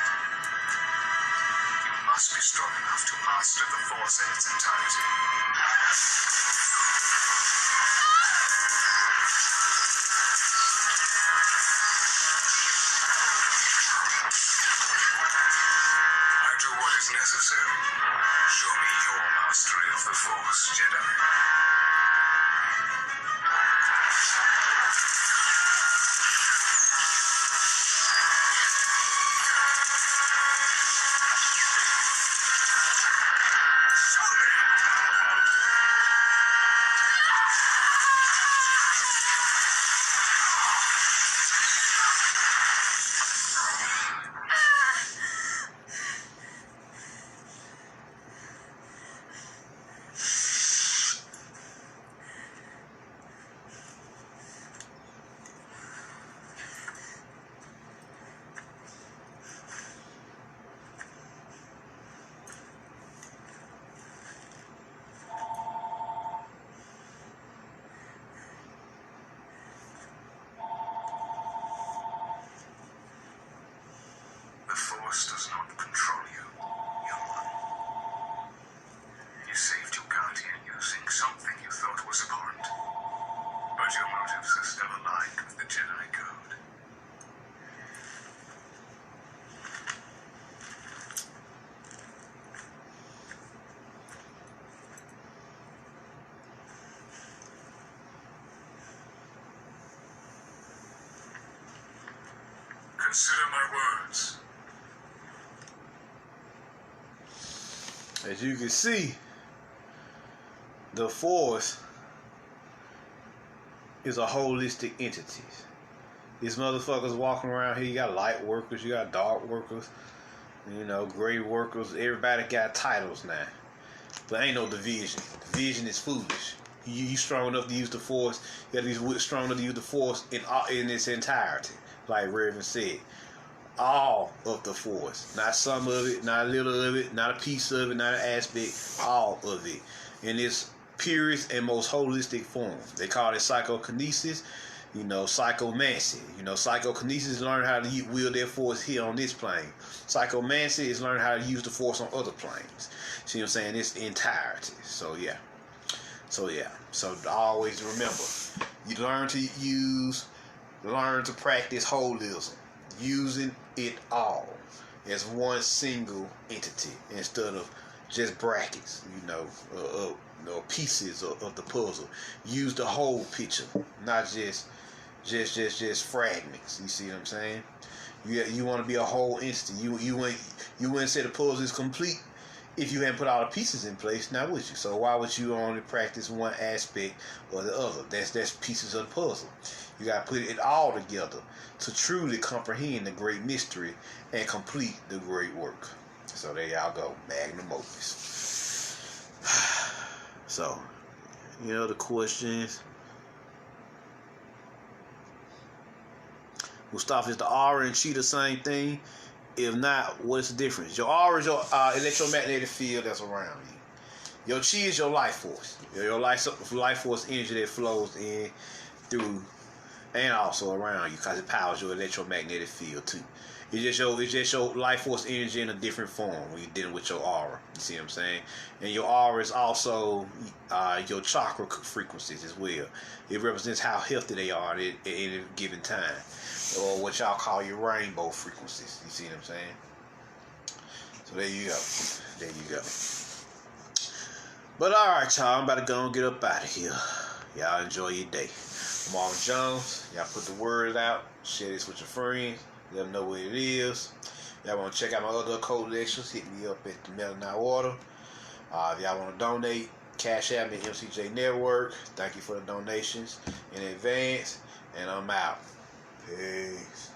You must be strong enough to master the Force in its entirety. I do what is necessary. Show me your mastery of the Force, Jedi. The Force does not control you, human. You saved your guardian using something you thought was abhorrent. But your motives are still aligned with the Jedi Code. Consider my words. As you can see, the Force is a holistic entity. These motherfuckers walking around here, you got light workers, you got dark workers, you know, gray workers, everybody got titles now. But ain't no division. Division is foolish. You strong enough to use the Force, you gotta be strong enough to use the Force in its entirety. Like Reverend said. All of the Force. Not some of it, not a little of it, not a piece of it, not an aspect, all of it. In its purest and most holistic form. They call it psychokinesis, you know, psychomancy. You know, psychokinesis is learning how to wield their Force here on this plane. Psychomancy is learning how to use the Force on other planes. See what I'm saying? It's entirety. So yeah. So always remember, you learn to practice holism. Using it all as one single entity instead of just brackets, you know, pieces of the puzzle. Use the whole picture, not just fragments. You see what I'm saying? You want to be a whole entity. You wouldn't say the puzzle is complete if you hadn't put all the pieces in place. Now would you? So why would you only practice one aspect or the other? That's pieces of the puzzle. You got to put it all together to truly comprehend the great mystery and complete the great work. So there y'all go, magnum opus. So, you know, the questions. Mustafa, is the aura and chi the same thing? If not, what's the difference? Your aura is your electromagnetic field that's around you. Your chi is your life force. Your life force energy that flows in, through, and also around you, because it powers your electromagnetic field too. It's just your life force energy in a different form when you're dealing with your aura. You see what I'm saying? And your aura is also your chakra frequencies as well. It represents how healthy they are at any given time, or what y'all call your rainbow frequencies. You see what I'm saying? So there you go. There you go. But all right, y'all. I'm about to go and get up out of here. Y'all enjoy your day. I'm Marvin Jones. Y'all put the word out. Share this with your friends. Let them know what it is. Y'all want to check out my other occult lectures, hit me up at the Melanaut Water. If y'all want to donate, Cashapp at mcjnetwork. Thank you for the donations in advance. And I'm out. Peace.